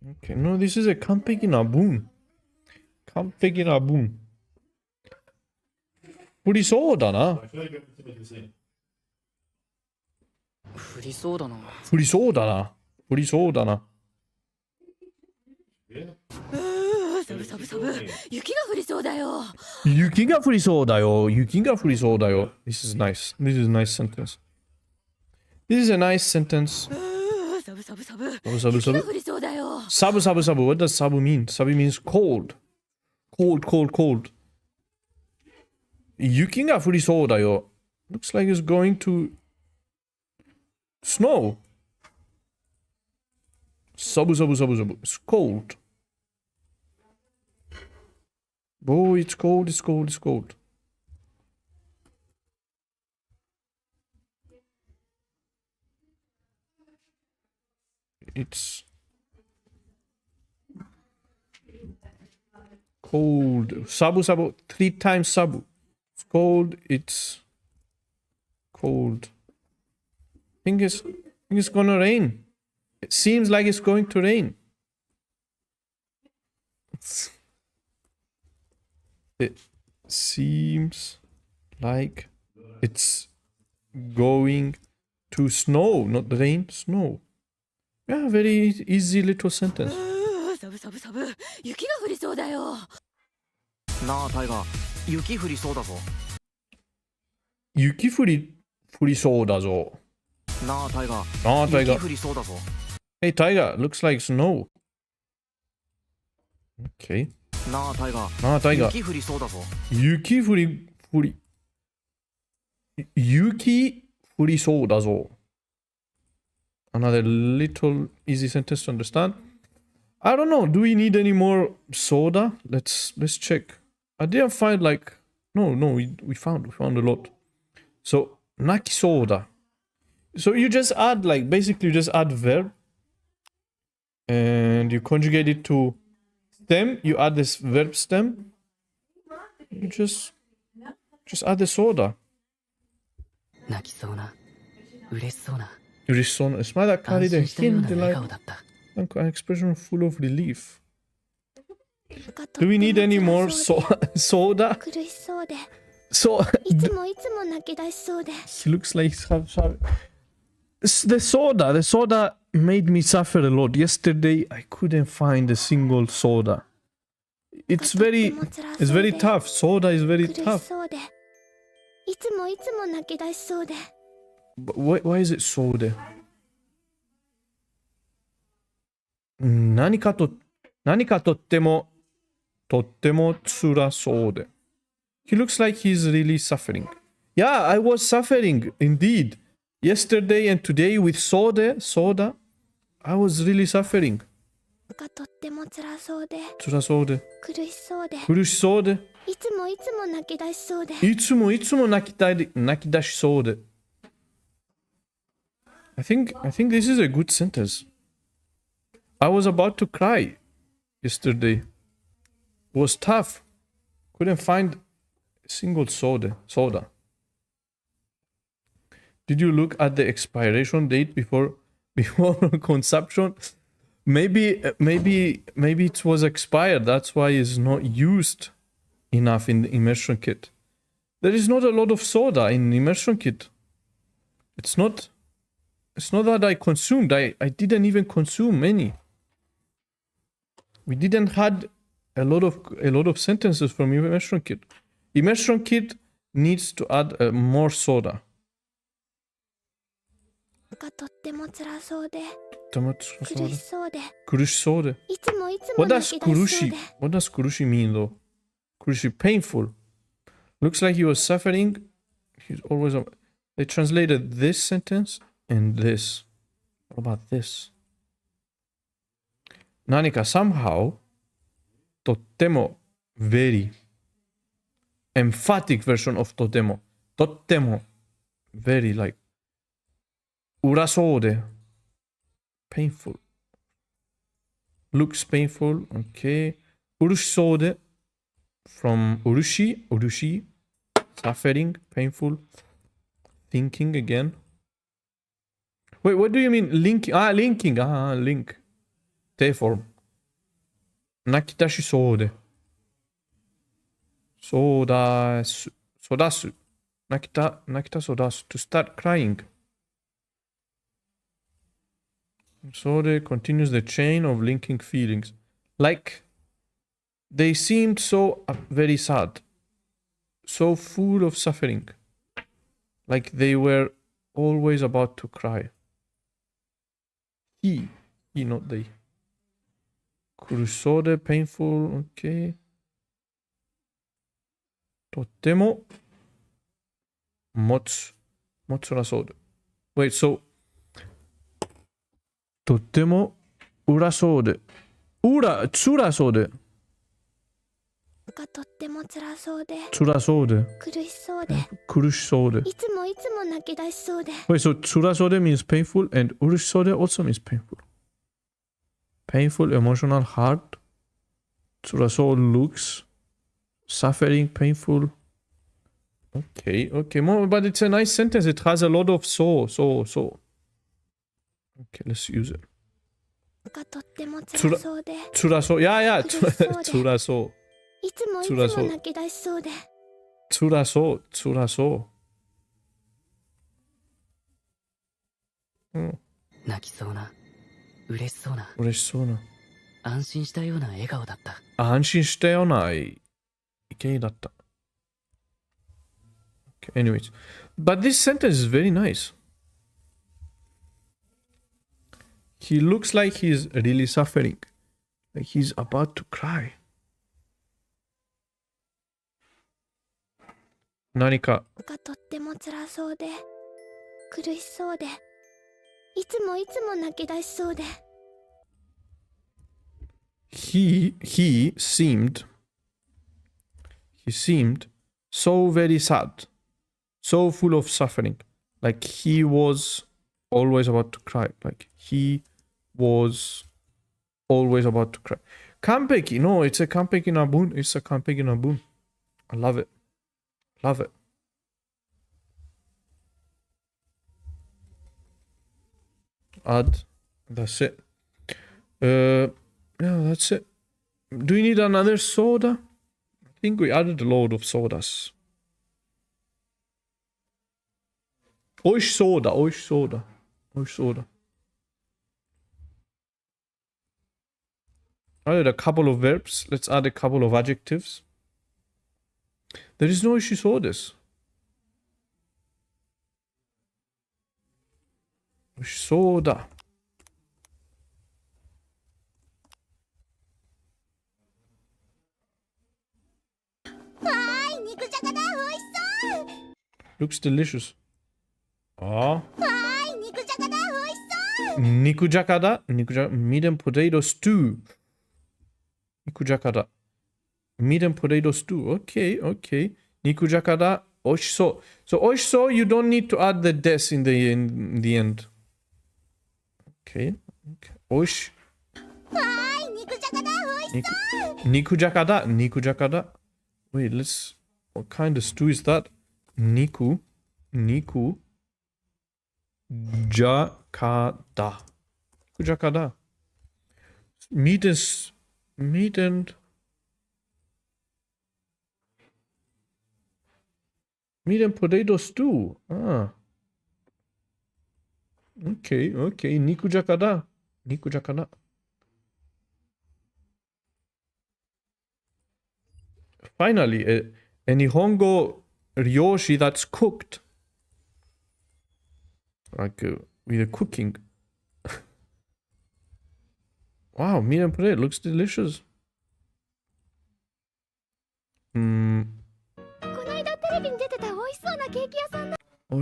Okay, no, this is a完璧な文。完璧な文。振りそうだな。降りそうだな。降りそうだな。降りそうだな。サブサブサブ、雪が降りそうだよ。雪が降りそうだよ。雪が降りそうだよ。This is nice. This is a nice sentence. This is a nice sentence. サブサブサブ、サブサブサブ。雪が降りそうだよ。サブサブサブ。What does サブ mean? サブ means cold. Cold, cold, cold. 雪が降りそうだよ。Looks like it's going to snow. サブサブサブサブ。It's cold. Boy, it's cold, it's cold, it's cold. It's cold. Sabu sabu. 3 times sabu. It's cold. It's cold. I think it's gonna rain. It seems like it's going to rain. It seems like it's going to snow. Not rain, snow. Yeah, very easy little sentence. サブサブサブ、雪が降りそうだよ。なあタイガー、雪降りそうだぞ。雪降りそうだぞ。なあタイガー、なあタイガー。雪降りそうだぞ。Hey Tiger, looks like snow. Okay. なあタイガー、なあタイガー。雪降りそうだぞ。雪降りそうだぞ。Another little easy sentence to understand. I don't know. Do we need any more soda? Let's check. I didn't find like no. We found a lot. So naki soda. So you just add like basically you just add verb and you conjugate it to stem. You add this verb stem. You just add the soda. 泣きそうな、嬉しそうな。嬉しそうな。smile that carried a hint like an expression full of relief. Do we need any more soda? 苦しそうで。 So いつも泣き出しそうで。 he looks like he's the soda made me suffer a lot. Yesterday I couldn't find a single soda. It's very tough. Soda is very 苦し tough. そうで。いつも泣き出しそうで。 But why is it soda? 何かとっても辛そうで。He looks like he's really suffering. Yeah, I was suffering indeed. Yesterday and today with soda, I was really suffering. とっても辛そうで。辛そうで。苦しそうで。苦しそうで。いつも泣き出しそうで。いつも泣き出しそうで。I think this is a good sentence. I was about to cry yesterday. It was tough. Couldn't find a single soda. Did you look at the expiration date before consumption? Maybe it was expired. That's why it's not used enough in the immersion kit. There is not a lot of soda in immersion kit. It's not that I consumed. I didn't even consume any. We didn't had a lot of sentences from immersion kit. Immersion kit needs to add more soda. とっても辛そうで。苦苦しそうで。苦しそうで。いつも What 泣 does き出しそうで。 What does kurushi mean though? Kurushi, painful. Looks like he was suffering. He's always. They translated this sentence and this. What about this? 何か somehow とっても very emphatic version of とても very like 辛そうで painful. Looks painful. Okay. 苦しそうで from 苦し suffering, painful, thinking again. Wait, what do you mean linking? Linking. Link. Te form. 泣き出しそうで。そうだす。そうだす。泣きたそうだす。To start crying. So they continues the chain of linking feelings. Like, they seemed so very sad. So full of suffering. Like they were always about to cry. He, not they. 苦しそうで painful, okay. とっても辛そうで。Wait, so とっても辛そうで。辛そうで。がとっても辛そうで。辛そうで。苦しそうで。苦しそうで。いつも泣き出しそうで。Wait, so 辛そうで means painful and 苦しそうで also means painful. Painful, emotional, hard. 辛そう looks. Suffering, painful. Okay, but it's a nice sentence. It has a lot of so. Okay, let's use it. がとっても辛そうで。辛そう。Yeah, 辛そう。いつも泣き出しそうで。辛そう。泣きそうな、嬉しそうな、安心したような笑顔だった。安心したような意見だった。Okay, anyways, but this sentence is very nice. He looks like he's really suffering. Like he's about to cry. 何かがとっても辛そうで、苦しそうで、いつも泣き出しそうで。He seemed so very sad, so full of suffering. Like he was always about to cry. Like he was always about to cry. Kampeki, no, it's a kampeki na bun. It's a kampeki na bun. I love it. Love it. Add. That's it. Yeah, that's it. Do you need another soda? I think we added a load of sodas. Oish soda. Added a couple of verbs. Let's add a couple of adjectives. There is no issue sodas. Soda. Looks delicious. Ah. Nikujakada. Medium potato stew. Nikujakada. Medium potato stew. Okay. Nikujakada. Oshiso. So oshiso, you don't need to add the des in the end. Okay. Osh. Nikujakada. Wait, let's. What kind of stew is that? Niku jakada. Meat and potato stew. Ah. Okay. Nikujakada. Finally, a Nihongo ryoshi that's cooked. Like with the cooking. Wow, meat and potato looks delicious.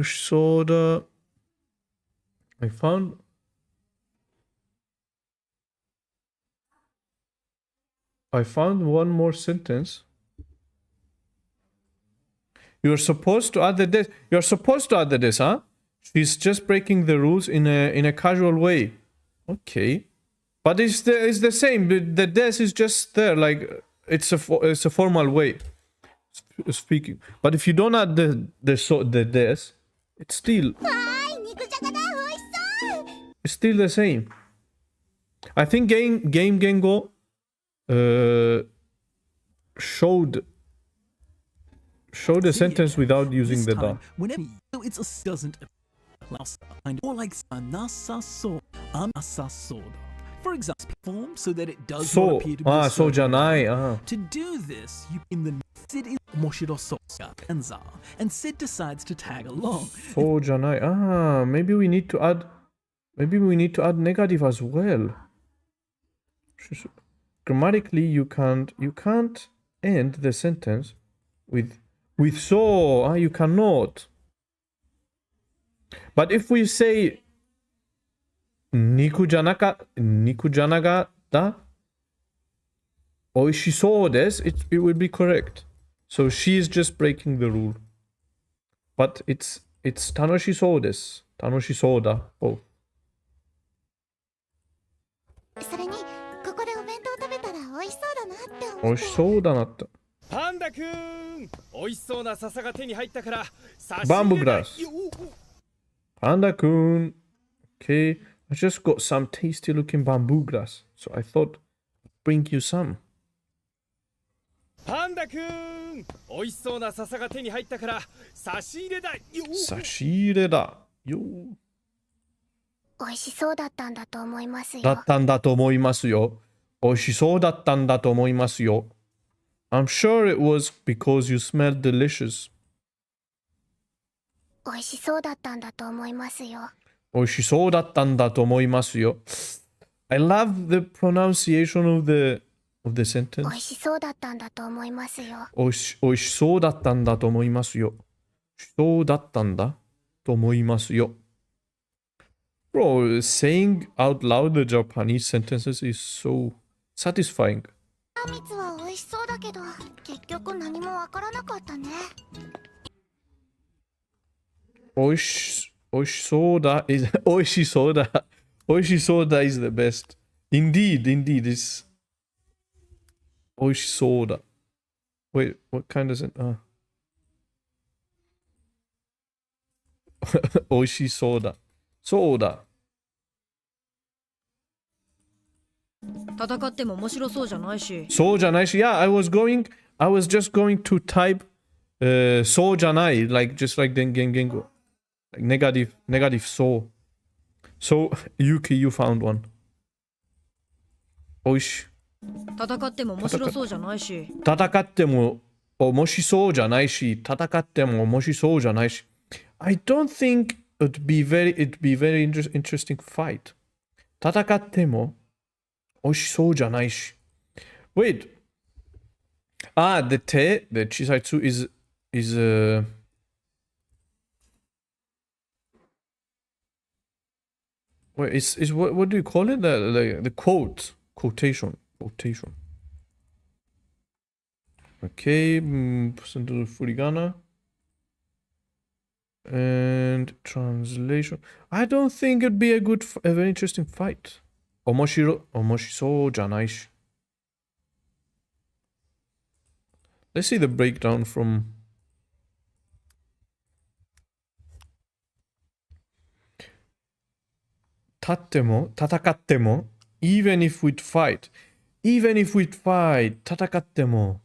Soda. I found one more sentence. You're supposed to add the des. You're supposed to add the des, huh? She's just breaking the rules in a casual way. Okay, but it's the same. The des is just there, like it's a formal way speaking. But if you don't add the des, it's still the same. I think game Gengo showed the sentence without using the da. Whenever it's a doesn't or like anasa so anasa soda. For example, form so that it does not appear to be a so certain janai. way. To do this, you in the Sid is Moshiro Sosa Kanza, and Sid decides to tag along. So janai. Maybe we need to add negative as well. Grammatically, you can't end the sentence with so. You cannot. But if we say Niku janaga da oishisou desu, it would be correct. So she's just breaking the rule. But it's tanoshisou desu. Tanoshisou da. Both. それにここでお弁当食べたら美味しそうだなって思って。美味しそうだなって。パンダくん、美味しそうな笹が手に入ったから差し入れだ。Bamboo grass. Panda kun. Okay, I just got some tasty looking bamboo grass, so I thought I'd bring you some. パンダくん、美味しそうな笹が手に入ったから差し入れだ。差し入れだ。よ。美味しそうだったんだと思いますよ。だったんだと思いますよ。美味しそうだったんだと思いますよ。I'm sure it was because you smelled delicious. 美味しそうだったんだと思いますよ。美味しそうだったんだと思いますよ。I love the pronunciation of the sentence. 美味しそうだったんだと思いますよ。美味しそうだったんだと思いますよ。そうだったんだと思いますよ。Bro, saying out loud the Japanese sentences is so satisfying. 蜜は美味しそうだけど、結局何もわからなかったね。美味しそうだ is 美味しそうだ 美味しそうだ is the best. Indeed, it's 美味しそうだ Wait, what kind is it? 美味しそうだそうだ戦っても面白そうじゃないし。そうじゃないし Yeah, I was just going to type そうじゃない like just like Gengengo. Like negative so. So Yuki, you found one. おいし。戦っても面白そうじゃないし。戦っても面白そうじゃないし。戦っても面白そうじゃないし。I don't think it'd be very interesting fight. 戦っても面白そうじゃないし。Wait. The te, the chisaitsu is wait, is what do you call it? The quotation. Okay, percent of furigana. And translation. I don't think it'd be a very interesting fight. Omoshisou janai shi. Let's see the breakdown from Tattemo, tatakattemo, even if we'd fight, tatakattemo.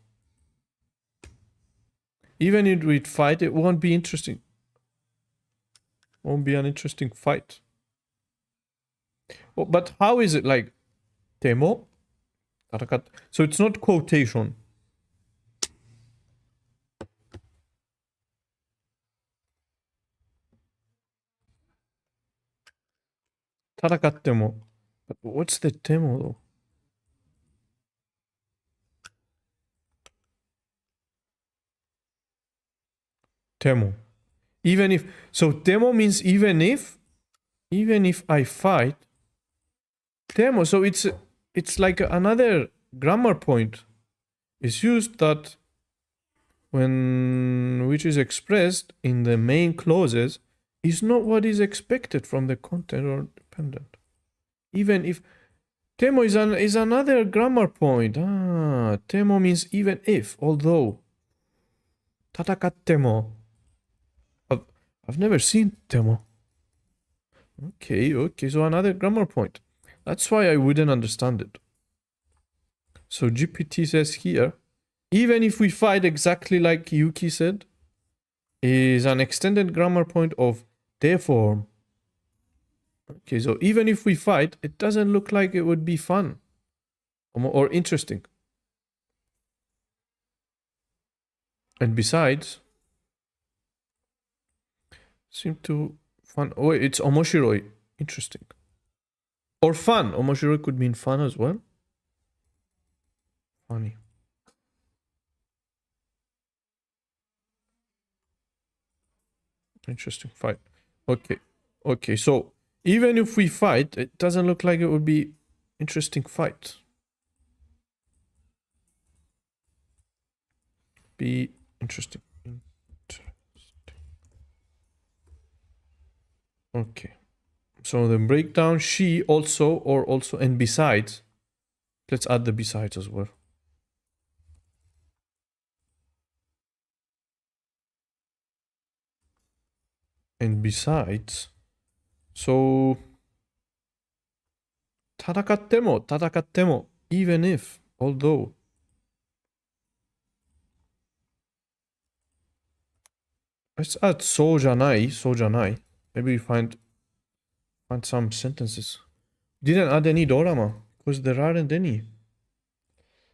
Even if we'd fight, it won't be interesting. Won't be an interesting fight. Oh, but how is it like temo? Tatakat. So it's not quotation. Tatakattemo. But what's the temo though? Temo. Even if, so temo means even if I fight, temo, so it's like another grammar point. It's used that which is expressed in the main clauses is not what is expected from the content or dependent. Even if temo is another grammar point. Temo means even if, although. Tatakattemo. I've never seen temo. Okay, so another grammar point. That's why I wouldn't understand it. So GPT says here, even if we fight exactly like Yuki said, is an extended grammar point of their form. Okay, so even if we fight, it doesn't look like it would be fun or interesting. And besides, seem to fun. Oh, it's omoshiroi. Interesting. Or fun. Omoshiroi could mean fun as well. Funny. Interesting fight. Okay. Okay, so even if we fight, it doesn't look like it would be interesting fight. Be interesting. Okay. So the breakdown, she also, or also, and besides. Let's add the besides as well. And besides, so 戦っても even if, although. Let's add そうじゃない Maybe we find some sentences. Didn't add any dorama because there aren't any. 付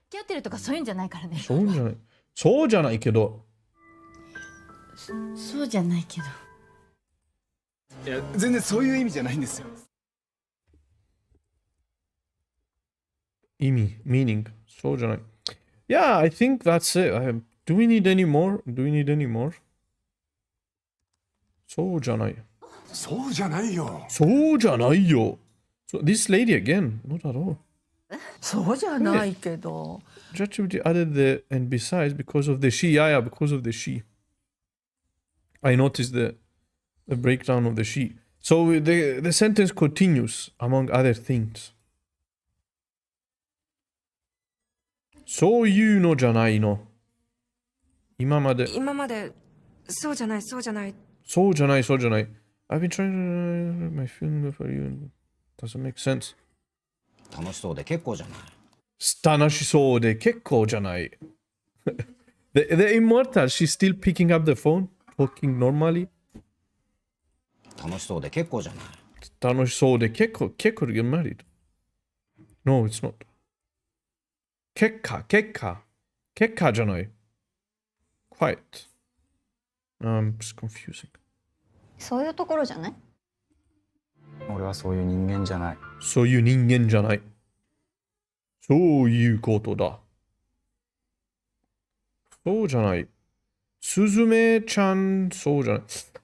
き合ってるとかそういうんじゃないからね。そうじゃないけど。そうじゃないけど。いや、全然そういう意味じゃないんですよ。意味 meaning そうじゃない。Yeah, I think that's it. Do we need any more? そうじゃない。そうじゃないよ。そうじゃないよ。So this lady again, not at all. そうじゃないけど。ChatGPT added the and besides because of the she. Yeah, because of the she. I noticed the breakdown of the she. So the sentence continues among other things. そういうのじゃないの。今までそうじゃない。そうじゃない。I've been trying to my feeling for you. Doesn't make sense. 楽しそうで結構じゃない。楽しそうで結構じゃない。the immortal, she's still picking up the phone, talking normally. 楽しそうで結構じゃない。楽しそうで結構 get married. No, it's not. 結果じゃない。Quiet. It's confusing. そういうところじゃない？俺はそういう人間じゃない。そういう人間じゃない。そういうことだ。そうじゃない。すずめちゃん、そうじゃない。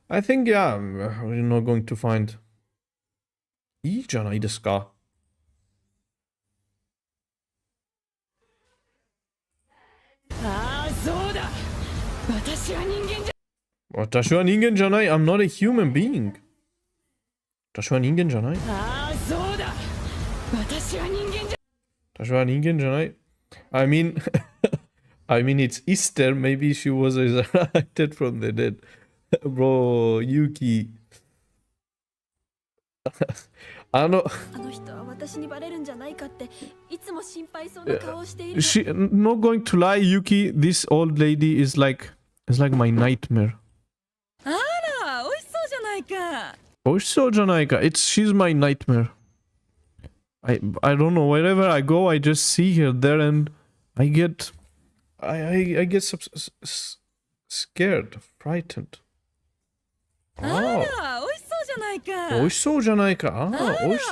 I think, yeah, we're not going to find. いいじゃないですか。ああ、そうだ。私は人間じゃ。私は人間じゃない。I'm not a human being. 私は人間じゃない。ああ、そうだ。私は人間じゃ。私は人間じゃない。I mean, it's Easter. Maybe she was resurrected from the dead. Bro, Yuki. あの人は私にバレるんじゃないかっていつも心配そうな顔をしている。She not going to lie, Yuki. This old lady is like my nightmare. あら、美味しそうじゃないか。美味しそうじゃないか。She's my nightmare. I don't know. Wherever I go, I just see her there, and I get scared, frightened. あら、美味しそうじゃないか。美味しそうじゃないか。美味しそ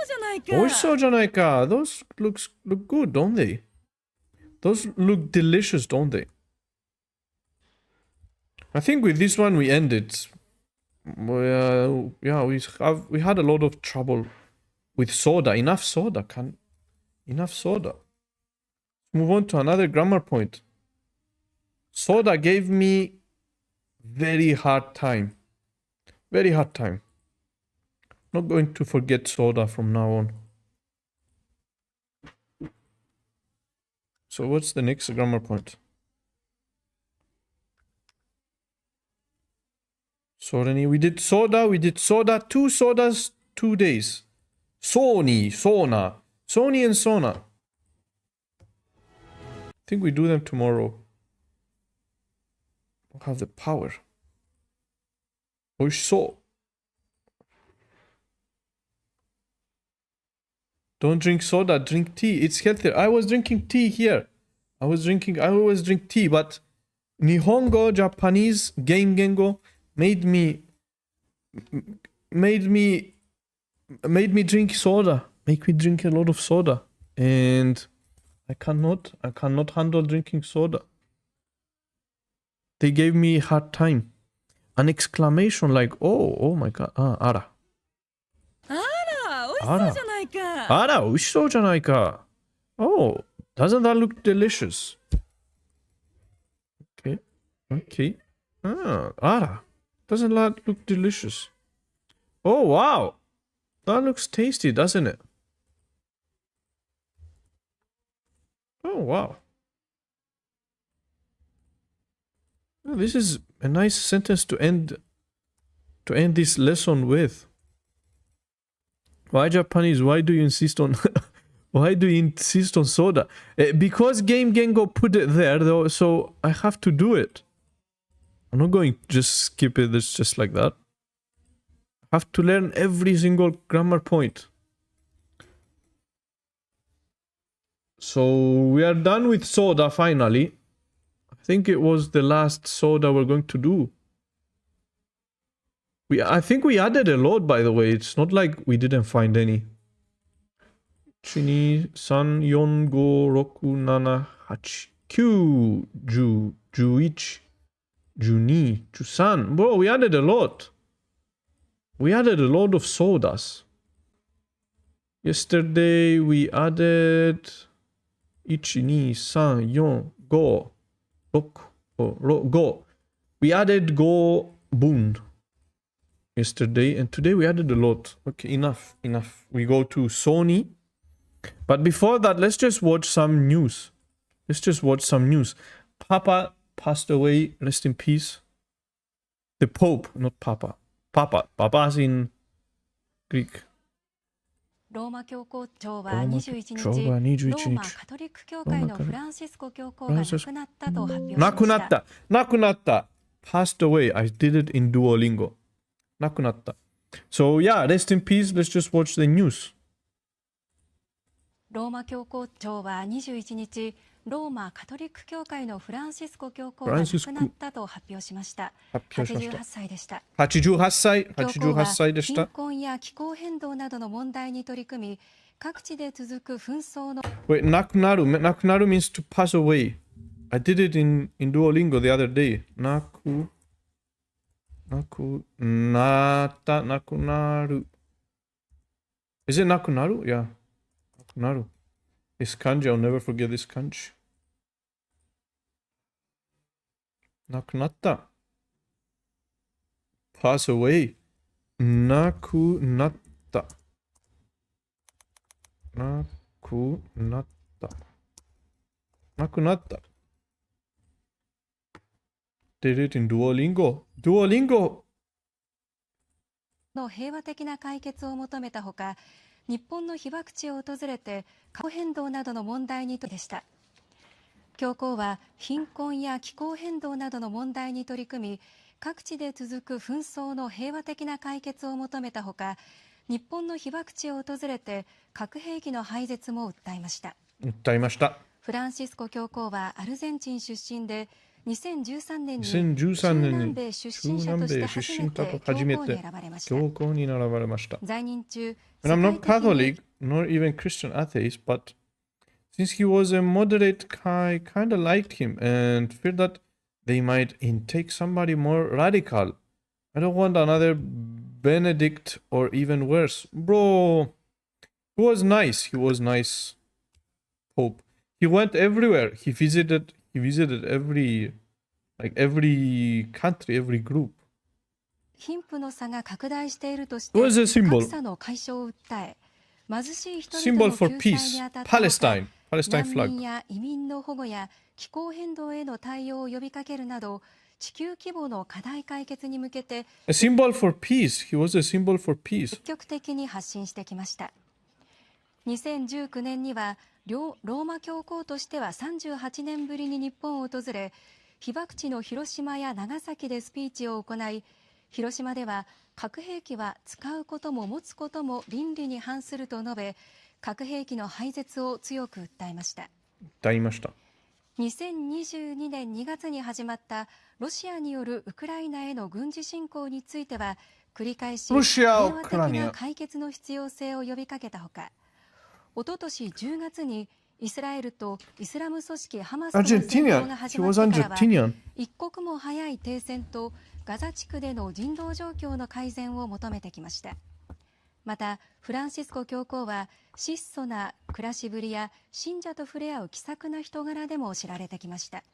うじゃないか。美味しそうじゃないか。Those look good, don't they? Those look delicious, don't they? I think with this one we end it. Yeah, we had a lot of trouble with soda. Enough soda. Move on to another grammar point. Soda gave me very hard time. Not going to forget soda from now on. So what's the next grammar point? Sorry, we did soda, 2 sodas, 2 days. Sony and Sona. think we do them tomorrow. I have the power. Oishiso. Don't drink soda, drink tea. It's healthier. I was drinking tea here. I always drink tea, but Nihongo, Japanese, Game Gengo made me drink soda. Make me drink a lot of soda. And I cannot handle drinking soda. They gave me a hard time. An exclamation like, oh my god. Ara. Ara, 美味しそうじゃないか. Oh, doesn't that look delicious? Okay. Ara, doesn't that look delicious? Oh, wow. That looks tasty, doesn't it? Oh, wow. Oh, this is a nice sentence to end this lesson with. Why Japanese? Why do you insist on soda? Because Game Gengo put it there though, so I have to do it. I'm not going to just skip it just like that. I have to learn every single grammar point. So we are done with soda finally. I think it was the last soda we're going to do. I think we added a lot, by the way. It's not like we didn't find any. 1, 2, 3, 4, 5, 6, 7, 8, 9, 10, 11, 12, 13. Bro, we added a lot. We added a lot of sodas. Yesterday we added 1, 2, 3, 4, 5, 6, 5. We added go boon yesterday, and today we added a lot. Okay, enough. We go to Sony. But before that, let's just watch some news. Papa passed away. Rest in peace. The Pope, not Papa. Papa's in Greek. ローマ教皇庁は21日、ローマカトリック教会のフランシスコ教皇が亡くなったと発表しました。亡くなった。Passed away. I did it in Duolingo. 亡くなった。So yeah, rest in peace. Let's just watch the news. ローマ教皇庁は21日、ローマカトリック教会のフランシスコ教皇が亡くなったと発表しました。88歳でした。88歳でした。貧困や気候変動などの問題に取り組み、各地で続く紛争の。Wait, 亡くなる means to pass away. I did it in Duolingo the other day. 亡くなる。Is it 亡くなる? Yeah. 亡くなる. This kanji, I'll never forget this kanji. 亡くなった。Pass away. 亡くなった。亡くなった。亡くなった。Did it in Duolingo. Duolingo! の平和的な解決を求めたほか、日本の被爆地を訪れて気候変動などの問題にでした。教皇は貧困や気候変動などの問題に取り組み、各地で続く紛争の平和的な解決を求めたほか、日本の被爆地を訪れて核兵器の廃絶も訴えました。フランシスコ教皇はアルゼンチン出身で、2013年に中南米出身者として初めて教皇に選ばれました。在任中、And I'm not Catholic, nor even Christian atheist, but since he was a moderate guy, I kind of liked him and feared that they might intake somebody more radical. I don't want another Benedict or even worse. Bro, he was nice. Pope. He went everywhere. He visited every country, every group. 貧富の差が拡大しているとして、格差の解消を訴え、貧しい人々 Symbol の for 救済 peace. に当たったほか、 Palestine 難 flag. 民や移民の保護や気候変動への対応を呼びかけるなど、地球規模の課題解決に向けて A symbol for peace. He was a symbol for peace. 積極的に発信してきました。2019年にはローマ教皇としては38年ぶりに日本を訪れ、被爆地の広島や長崎でスピーチを行い、広島では核兵器は使うことも持つことも倫理に反すると述べ、核兵器の廃絶を強く訴えました。2022年2月に始まったロシアによるウクライナへの軍事侵攻については、繰り返し平和的な解決の必要性を呼びかけたほか、おととし10月にイスラエルとイスラム組織ハマスとの戦闘が始まってからは、一刻も早い停戦とガザ地区での人道状況の改善を求めてきました。またフランシスコ教皇は質素な暮らしぶりや信者と触れ合う気さくな人柄でも知られてきました。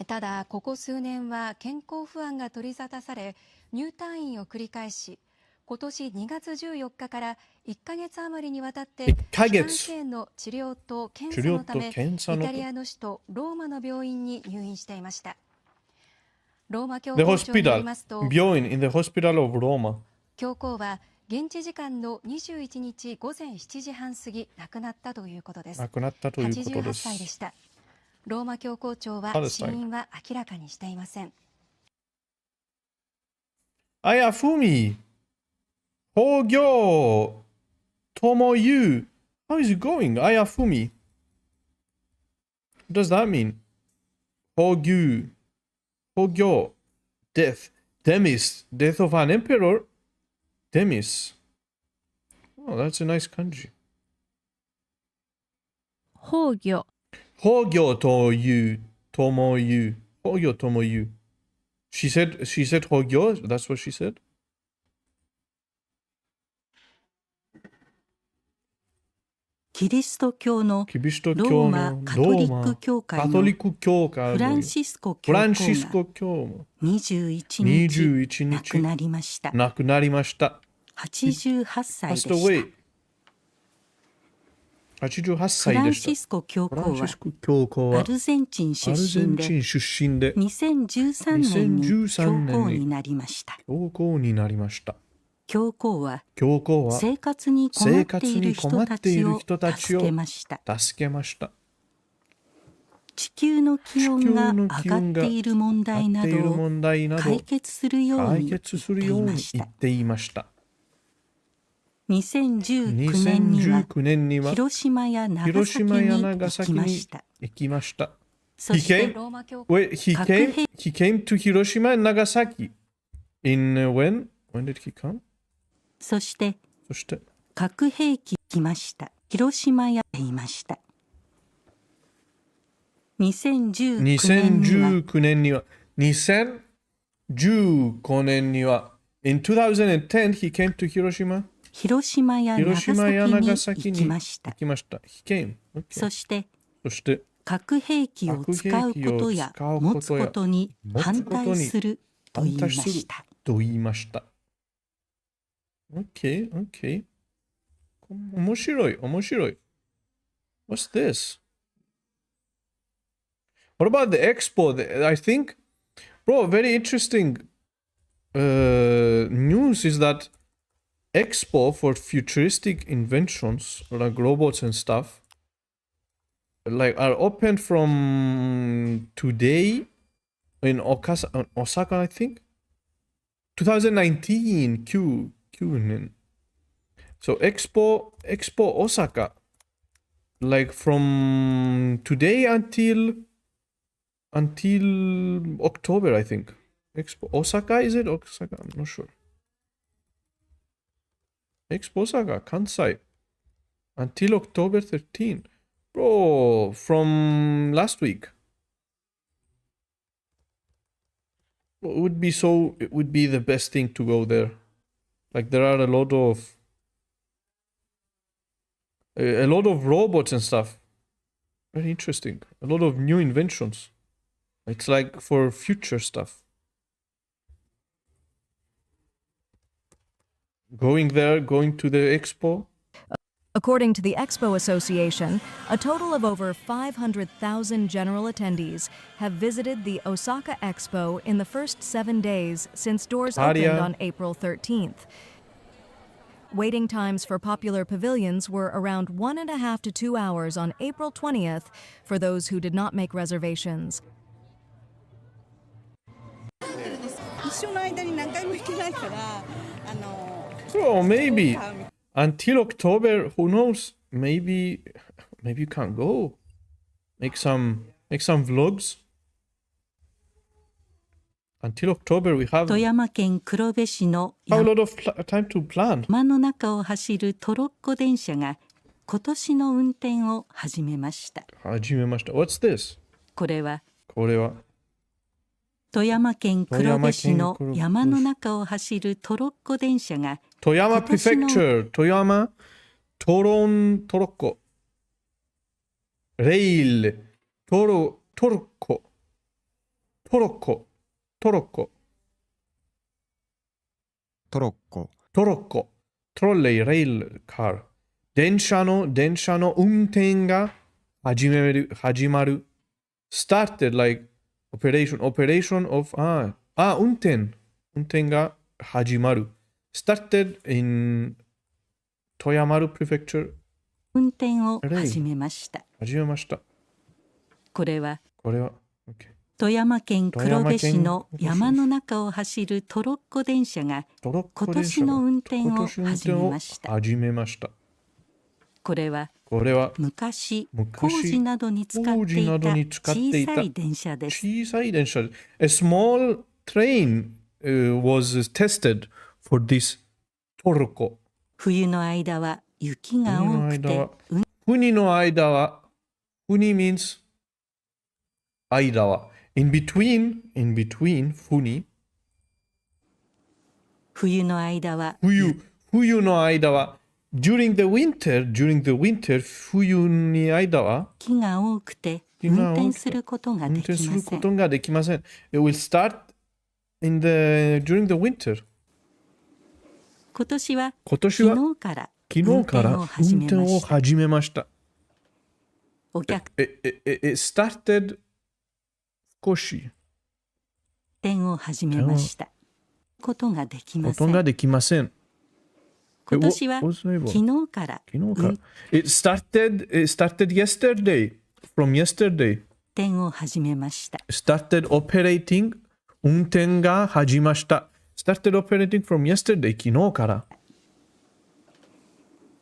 ただここ数年は健康不安が取り沙汰され、入退院を繰り返し、今年2月14日から1ヶ月余りにわたって気管支炎の治療と検査のためイタリアの首都ローマの病院に入院していました。ローマ教皇庁によりますと、教皇は現地時間の21日午前7時半過ぎ亡くなったということです。88歳でした。ローマ教皇庁は死因は明らかにしていません。Ayafumi, Hogyo, Tomoyu. How is it going? Ayafumi. What does that mean? Hogyu, Hogyo, death. Demis, death of an emperor. Demis. Oh, that's a nice kanji. Hogyo. Hogyo to Tomoyu. Hogyo Tomoyu. She said Hogyo? That's what she said? キリスト教のローマカトリック教会のフランシスコ教皇が21日亡くなりました。88歳でした。フランシスコ教皇はアルゼンチン出身で2013年に教皇になりました。教皇は生活に困っている人たちを助けました。地球の気温が上がっている問題などを解決するように言っていました。2019年には広島や長崎に行きました。そして He came to Hiroshima and Nagasaki. When did he come? そして核兵器来ました。広島やいました。2019年には 2015年には In 2010 he came to Hiroshima. 広島や長崎に行きました。He came. Okay. そして核兵器を使うことや持つことに反対すると言いました。Okay. 面白い。What's this? What about the expo? I think, bro, very interesting news is that expo for futuristic inventions like robots and stuff like are open from today in Osaka, I think 2019 so expo Osaka like from today until October, I think. Expo Osaka, is it Osaka? I'm not sure. Expo Osaka, Kansai. Until October 13. Bro, from last week. It would be the best thing to go there. Like there are a lot of robots and stuff. Very interesting. A lot of new inventions. It's like for future stuff. Going to the expo. According to the Expo Association, a total of over 500,000 general attendees have visited the Osaka Expo in the first 7 days since doors opened on April 13th. waiting times for popular pavilions were around 1.5 to 2 hours on April 20th for those who did not make reservations. So maybe until October, who knows? Maybe you can go. Make some vlogs. Until October, we have 富山県黒部市の a lot of time to plan. 山の中を走るトロッコ電車が今年の運転を始めました。What's this? これは富山県黒部市の山の中を走るトロッコ電車が富山 Prefecture 富山トロッコレイルトロッコトロレイレイルカー電車の運転が始まる started like operation of 運転が始まる started in 富山 Prefecture 運転を始めました。これは OK富山県黒部市の山の中を走るトロッコ電車が今年の運転を始めました。これは昔工事などに使っていた小さい電車です。A small train was tested for this トロッコ。冬の間は雪が多くて冬の間は冬 means 間はIn between 冬の間は during the winter 冬に間は木が多くて運転することができません。It will start during the winter 今年は昨日から運転を始めました。It started運転を始めました。ことができません。今年は昨日から。It started yesterday. From yesterday. 運転を始めました。Started operating. 運転が始ました。Started operating from yesterday. 昨日から。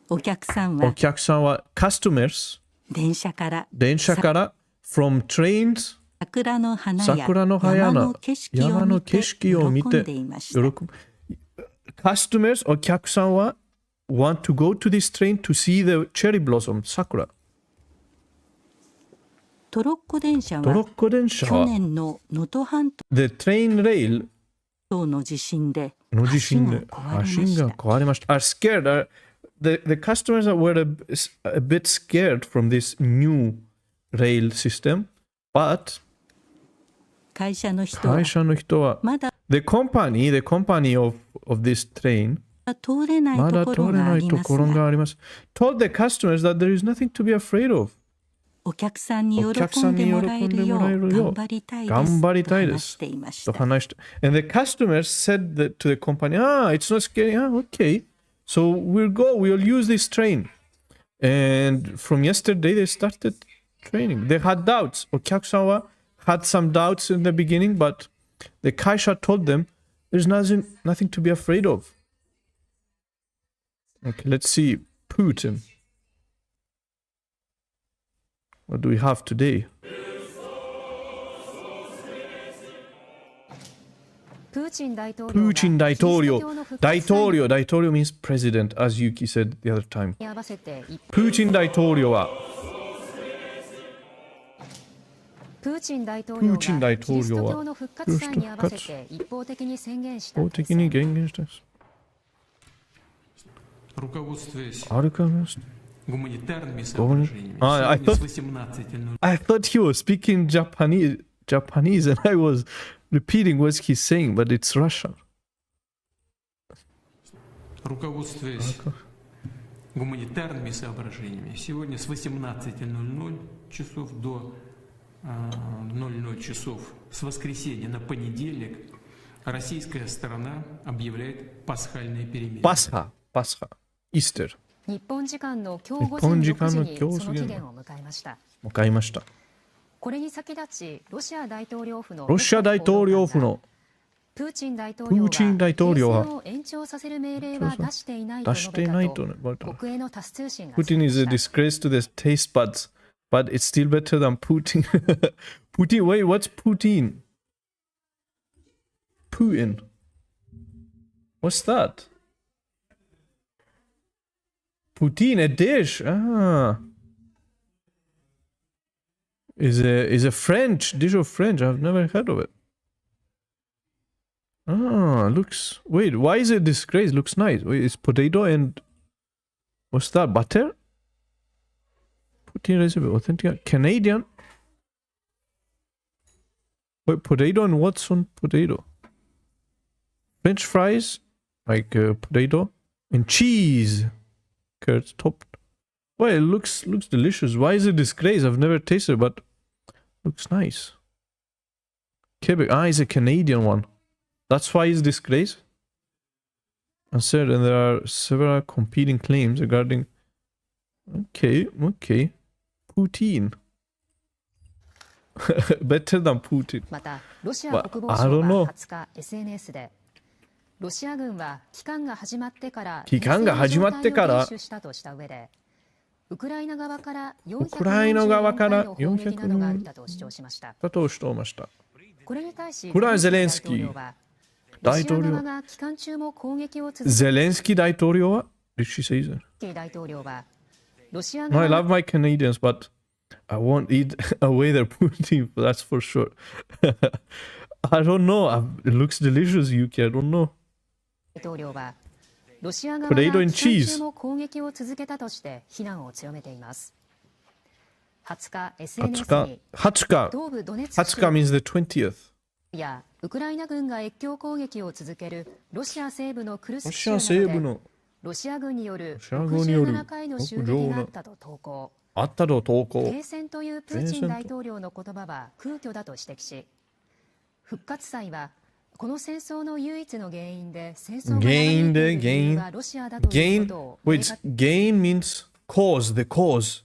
お客さんは customers. 電車から。from trains.桜の花や山の景色を見て喜んでいました。Customers お客さんは want to go to this train to see the cherry blossom 桜。トロッコ電車は去年の能登半島 The train rail の地震で橋が壊れました。Are scared. The customers were a bit scared from this new rail system, but 会社の人はまだ the company of this train 通れないところがありますが told the customers that there is nothing to be afraid of お客さんに喜んでもらえるよう頑張りたいですと話していました。And the customers said to the company, it's not scary. Okay. So we'll use this train. And from yesterday they started training. They had doubts. お客さんはhad some doubts in the beginning, but the Kaisha told them there's nothing to be afraid of. Okay, let's see Putin. What do we have today? プーチン大統領 means president, as Yuki said the other time. プーチン大統領はプーチン大統領がキリスト教の復活祭に合わせて一方的に宣言した。I thought he was speaking Japanese and I was repeating what he's saying, but it's Russian. Руководствуясь гуманитарными соображениями, сегодня с 18:00 часов до 00 часов с воскресенья на понедельник российская сторона объявляет пасхальные перемирия. パスカ、イースター。日本時間の今日午前6時にその期限を迎えました。これに先立ち、ロシア大統領府のプーチン大統領は停戦を延長させる命令は出していないと述べたと国営のタス通信が伝えました。Putin is a disgrace to the taste buds, but it's still better than Putin. Putin, wait, what's Putin? Putin. What's that? Poutine, a dish. Ah. Is a French dish of French. I've never heard of it. Ah, looks. Wait, why is it disgrace? Looks nice. Wait, it's potato and what's that? Butter? Poutine recipe, authentic Canadian. Wait, potato and what's on potato? French fries, like potato and cheese. Curds topped. Well, it looks delicious. Why is it disgrace? I've never tasted it, but looks nice. Quebec. Ah, it's a Canadian one. That's why it's disgrace. And there are several competing claims regarding. Okay. Poutine. Better than Putin. また、ロシア国防省は20日 SNS で。ロシア軍は期間が始まってからしたとした上で、ウクライナ側から440回の砲撃などがあったと主張しました。これに対し、ゼレンスキー大統領はロシア側が期間中も攻撃を続けて、ゼレンスキー大統領は Did she say that? 大統領はロシア側 I love my Canadians, but I won't eat away their Putin, that's for sure. I don't know. It looks delicious, UK. I don't know. 大統領はロシア側が期間中も攻撃を続けたとして非難を強めています。20日 SNS に東部ドネツク州means the 20th. やウクライナ軍が越境攻撃を続けるロシア西部のクルスク州などでロシア軍による67回の襲撃があったと投稿。停戦というプーチン大統領の言葉は空虚だと指摘し、復活祭はこの戦争の唯一の原因で戦争が長引いている理由はロシアだということを。Wait, gain means cause, the cause.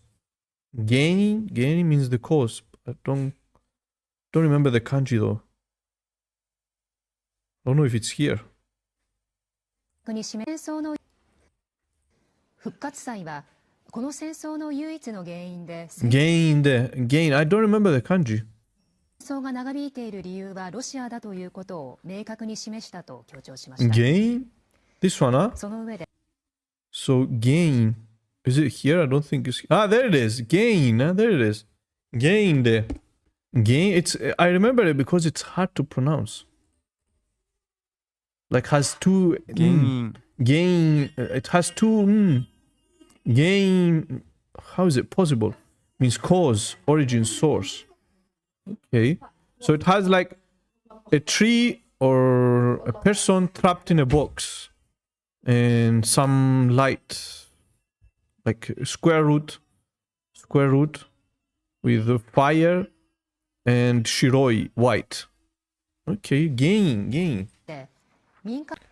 Gain means the cause. I don't remember the kanji though. I don't know if it's here. 復活祭はこの戦争の唯一の原因で。Gain. I don't remember the kanji. 戦争が長引いている理由はロシアだということを明確に示したと強調しました。Gain? This one, huh? その上で。So gain. Is it here? I don't think it's. Ah, there it is. Gain. There it is. Gain there. Gain. I remember it because it's hard to pronounce. Like has two. Gain. It has two. Gain. How is it possible? Means cause, origin, source. Okay, so it has like a tree or a person trapped in a box and some light, like square root with fire and shiroi, white. Okay, gain.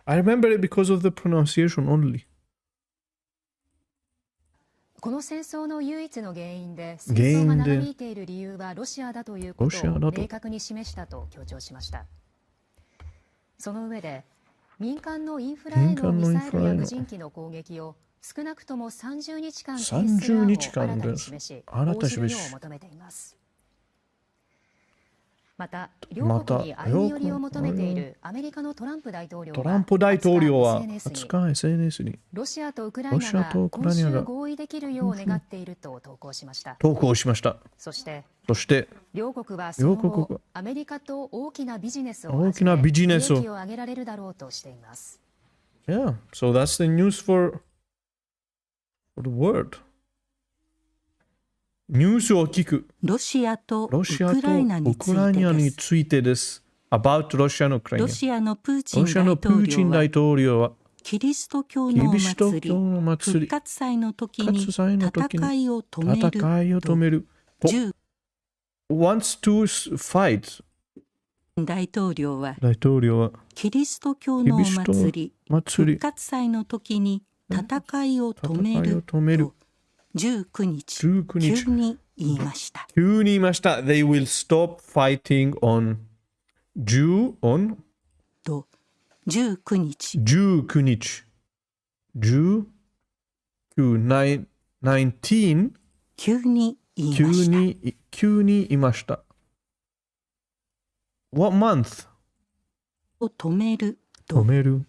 I remember it because of the pronunciation only. この戦争の唯一の原因で戦争が長引いている理由はロシアだということを明確に示したと強調しました。その上で民間のインフラへのミサイルや無人機の攻撃を少なくとも30日間停止する案を新たに示し、応じるよう求めています。また両国に歩み寄りを求めているアメリカのトランプ大統領はSNS にロシアとウクライナが今週合意できるよう願っていると投稿しました。そして両国はその後アメリカと大きなビジネスを始め利益を上げられるだろうとしています。Yeah, so that's the news for the world. ニュースを聞く。ロシアとウクライナについてです。About ロシアのプーチン大統領はキリスト教の祭り復活祭の時に戦いを止める。wants to fight. 大統領はキリスト教の祭り復活祭の時に戦いを止めると19日、急に言いました。急に言いました。They will stop fighting on 10 on と19日。19日。19 19急に言いました。急に言いました。What month? を止めると19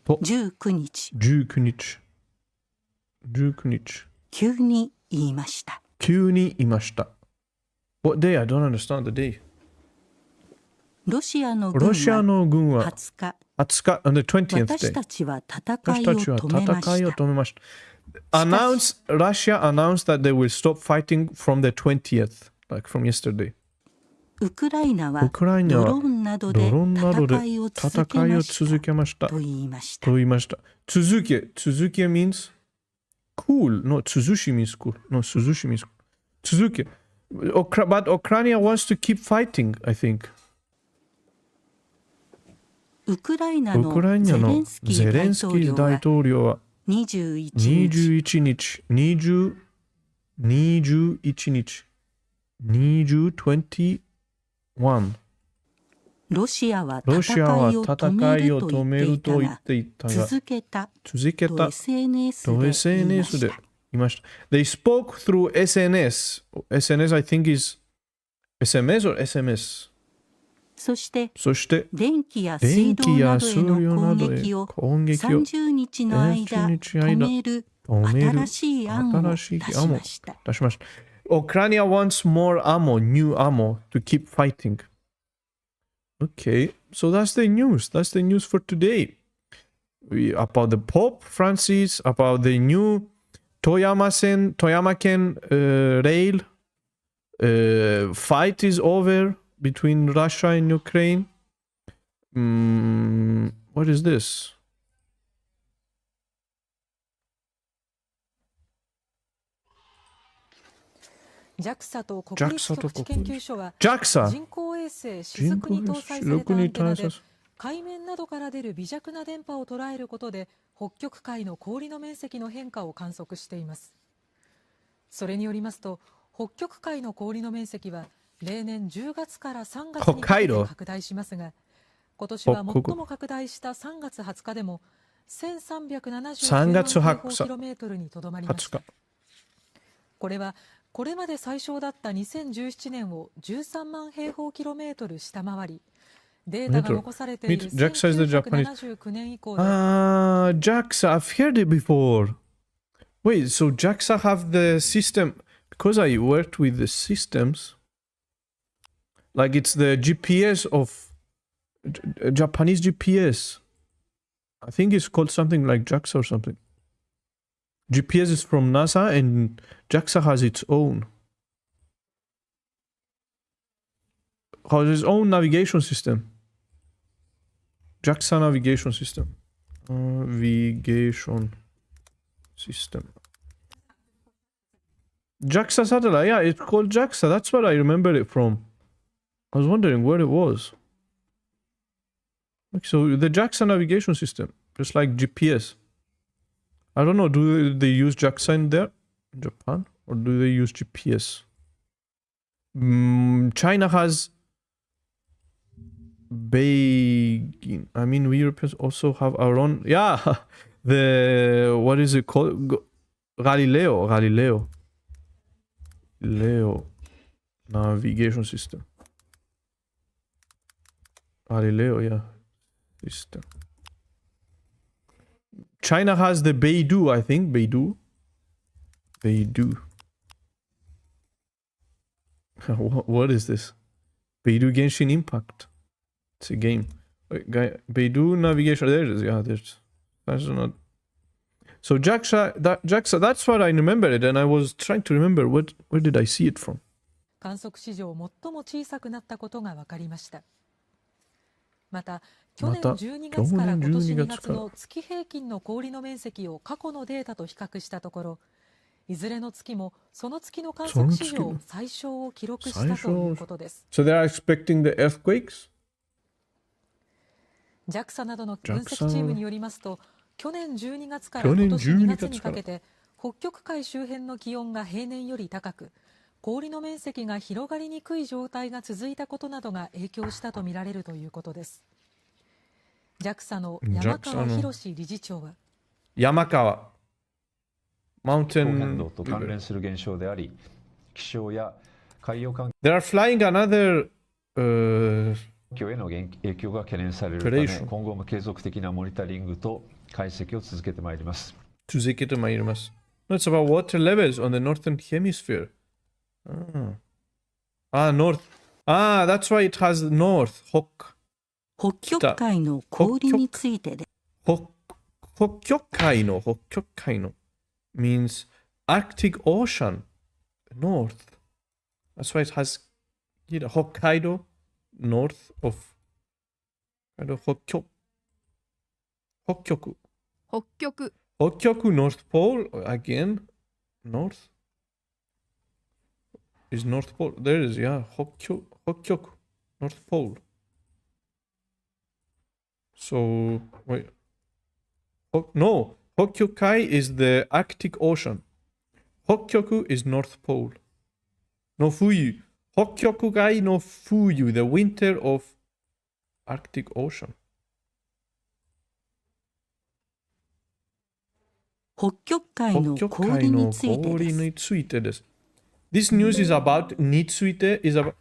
日。19日。19日。急に言いました。急に言いました。What day? I don't understand the day. ロシアの軍は20日、on the 20th day. 私たちは戦いを止めました。Russia announced that they will stop fighting from the 20th, like from yesterday. ウクライナはドローンなどで戦いを続けましたと言いました。続け means cool. No, 続し means cool. No, 続し means cool. 続け But Ukraine wants to keep fighting, I think. ウクライナのゼレンスキー大統領は21日ロシアは戦いを止めると言っていたが続けたと SNS で言いました。They spoke through SNS. SNS I think is SMS or SMS. そして電気や水道などへの攻撃を30日の間止める新しい案を出しました。Ukraine wants more ammo, new ammo to keep fighting. Okay, so that's the news. That's the news for today. About the Pope Francis, about the new Toyama-ken rail. Fight is over between Russia and Ukraine. What is this? JAXA と国立極地研究所は JAXA 人工衛星雫に搭載されたアンテナで海面などから出る微弱な電波を捉えることで北極海の氷の面積の変化を観測しています。それによりますと北極海の氷の面積は例年10月から3月にかけて拡大しますが今年は最も拡大した3月20日でも1379万平方キロメートルにとどまりました。これはこれまで最小だった2017年を13万平方キロメートル下回り、データが残されている1979年以降で。JAXA, I've heard it before. Wait, so JAXA have the system, because I worked with the systems, like it's the GPS of Japanese GPS. I think it's called something like JAXA or something. GPS is from NASA and JAXA has its own. Has its own navigation system. JAXA navigation system. Navigation system. JAXA satellite, yeah, it's called JAXA. That's what I remember it from. I was wondering where it was. Okay, so the JAXA navigation system, just like GPS. I don't know, do they use JAXA in there, in Japan, or do they use GPS? China has Beijing. I mean, we Europeans also have our own. Yeah, the what is it called? Galileo navigation system. Galileo, yeah, system. China has the Beidou, I think. Beidou. What is this? Beidou Genshin Impact. It's a game. Wait, Beidou navigation. There it is. Yeah, there's. That's not. So JAXA. That's what I remember it, and I was trying to remember where did I see it from. 観測史上最も小さくなったことが分かりました。また去年12月から今年2月の月平均の氷の面積を過去のデータと比較したところ、いずれの月もその月の観測史上最小を記録したということです。So they are expecting the earthquakes? JAXA などの分析チームによりますと、去年12月から今年2月にかけて北極海周辺の気温が平年より高く、氷の面積が広がりにくい状態が続いたことなどが影響したとみられるということです。JAXA の山川博理事長は、山川マウンテン変動と関連する現象であり、気象や海洋環境 They are flying another への影響が懸念されるため、今後も継続的なモニタリングと解析を続けてまいります。続けてまいります。No, it's about water levels on the northern hemisphere. North. That's why it has north. 北極海の氷についてで。北極海の means Arctic Ocean, north. That's why it has Hokkaido, north of 北極 North Pole, again, north. Is North Pole. There it is, yeah. Hokkyoku, North Pole. So, wait. No, Hokkyokai is the Arctic Ocean. Hokkyoku is North Pole. No Fuyu. Hokkyokukai no Fuyu, the winter of Arctic Ocean. 北極海の氷についてです。This news is about について is about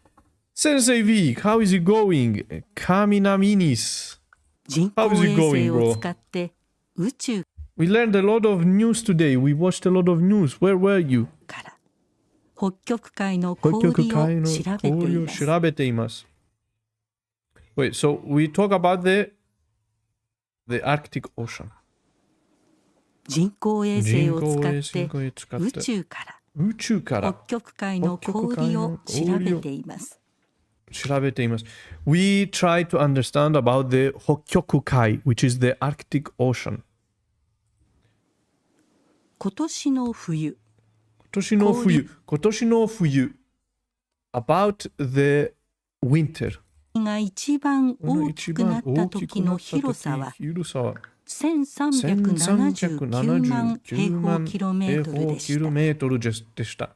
Sensei Week. How is it going? Kaminaminis. 人工衛星を使って宇宙 We learned a lot of news today. We watched a lot of news. Where were you? から北極海の氷を調べています。Wait, so we talk about the Arctic Ocean. 人工衛星を使って宇宙から北極海の氷を調べています。We try to understand about the Hokkyokukai, which is the Arctic Ocean. 今年の冬 about the winter. が一番大きくなった時の広さは1379万平方キロメートルでした。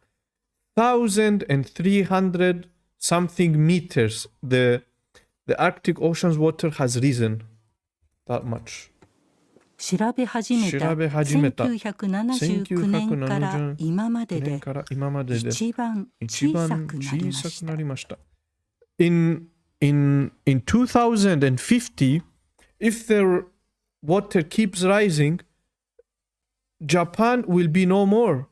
1300 something meters. The Arctic Ocean's water has risen that much. 調べ始めた1979年から今までで一番小さくなりました。In 2050, if the water keeps rising, Japan will be no more.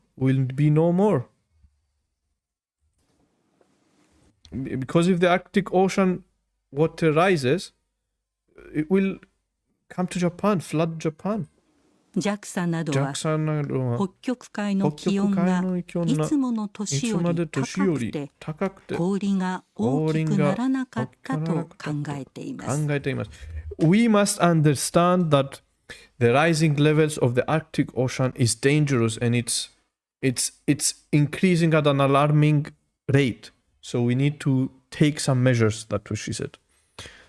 Because if the Arctic Ocean water rises, it will come to Japan, flood Japan. JAXA などは北極海の気温がいつもの年より高くて氷が大きくならなかったと考えています。We must understand that the rising levels of the Arctic Ocean is dangerous and it's increasing at an alarming rate. So we need to take some measures, that's what she said.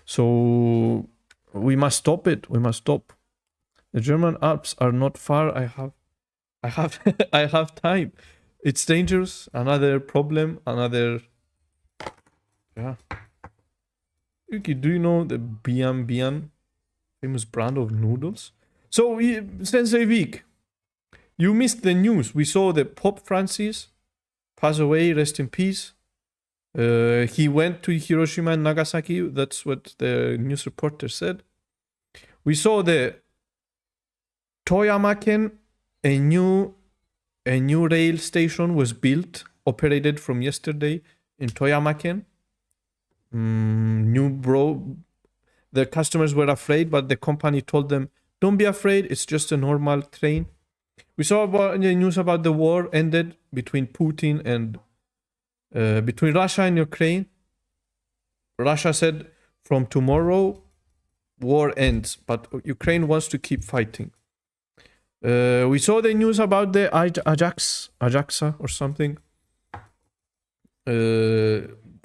So we must stop it. The German Alps are not far. I have time. It's dangerous. Another problem. Yuki, do you know the Bian Bian, famous brand of noodles? So, Sensei Vic, you missed the news. We saw that Pope Francis pass away, rest in peace. He went to Hiroshima and Nagasaki. That's what the news reporter said. We saw the Toyama-ken, a new rail station was built, operated from yesterday in Toyama-ken. The customers were afraid, but the company told them, don't be afraid, it's just a normal train. We saw about the news about the war ended between Putin and between Russia and Ukraine. Russia said from tomorrow war ends, but Ukraine wants to keep fighting. We saw the news about the Ajaxa or something.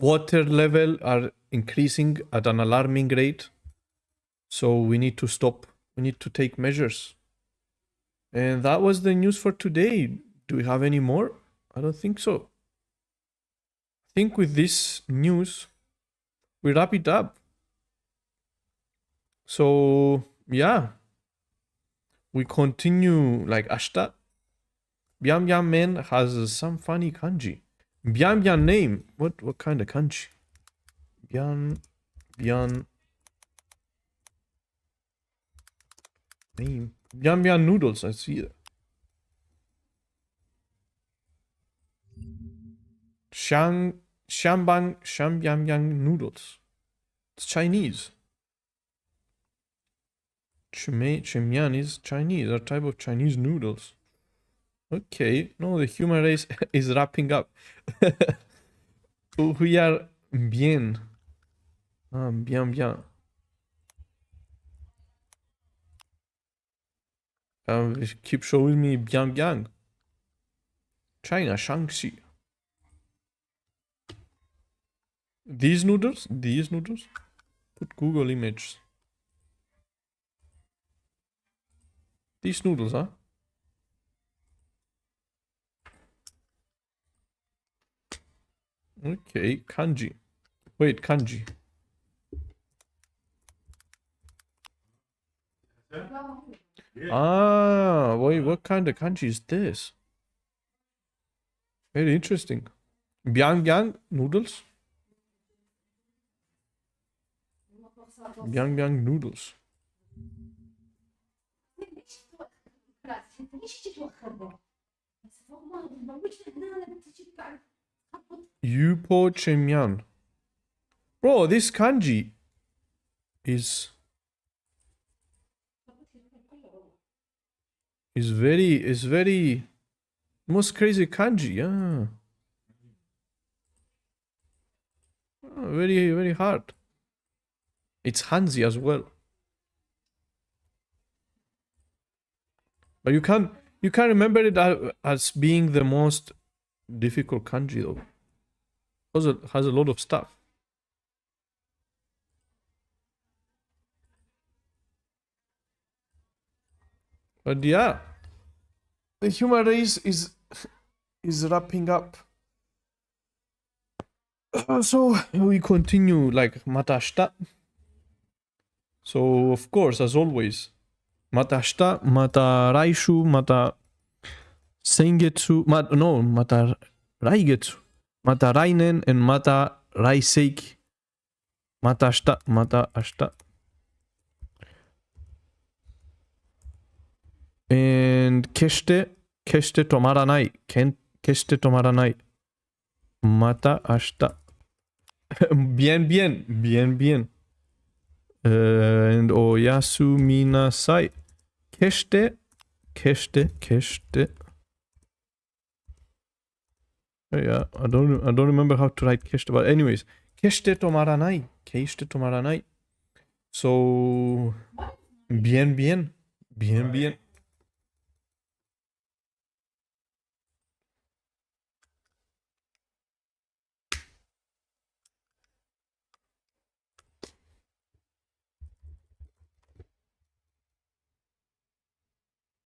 Water level are increasing at an alarming rate. So we need to stop. We need to take measures. And that was the news for today. Do we have any more? I don't think so. I think with this news, we wrap it up. So, yeah. We continue like ashita. Bian Bian Men has some funny kanji. Bian Bian name. What kind of kanji? Bian Bian name. Bian Bian noodles, I see that. Shambang Bian Bian noodles. It's Chinese. Chimian is Chinese, a type of Chinese noodles. Okay, no, the human race is wrapping up. We are bien. Bien, bien. Keep showing me bien, bien. China, Shaanxi. These noodles? Put Google images. These noodles, huh? Okay, kanji. Wait, kanji. Ah, wait, what kind of kanji is this? Very interesting. Biang noodles? Biang noodles. Yupo Chemian. Bro, this kanji is very most crazy kanji, yeah. Very, very hard. It's Hanzi as well. But you can't remember it as being the most difficult kanji though. Because it has a lot of stuff. But yeah, the human race is wrapping up. So we continue like mata ashita. So of course, as always, mata ashita, mata raishu, mata sengetsu, mata raigetsu, mata rainen, and mata raiseiki. Mata ashita. And keshite tomaranai. Keshite tomaranai. Mata ashita. Bien. And oyasu minasai. Keshite. Yeah, I don't remember how to write keshite, but anyways, keshite tomaranai. So bien.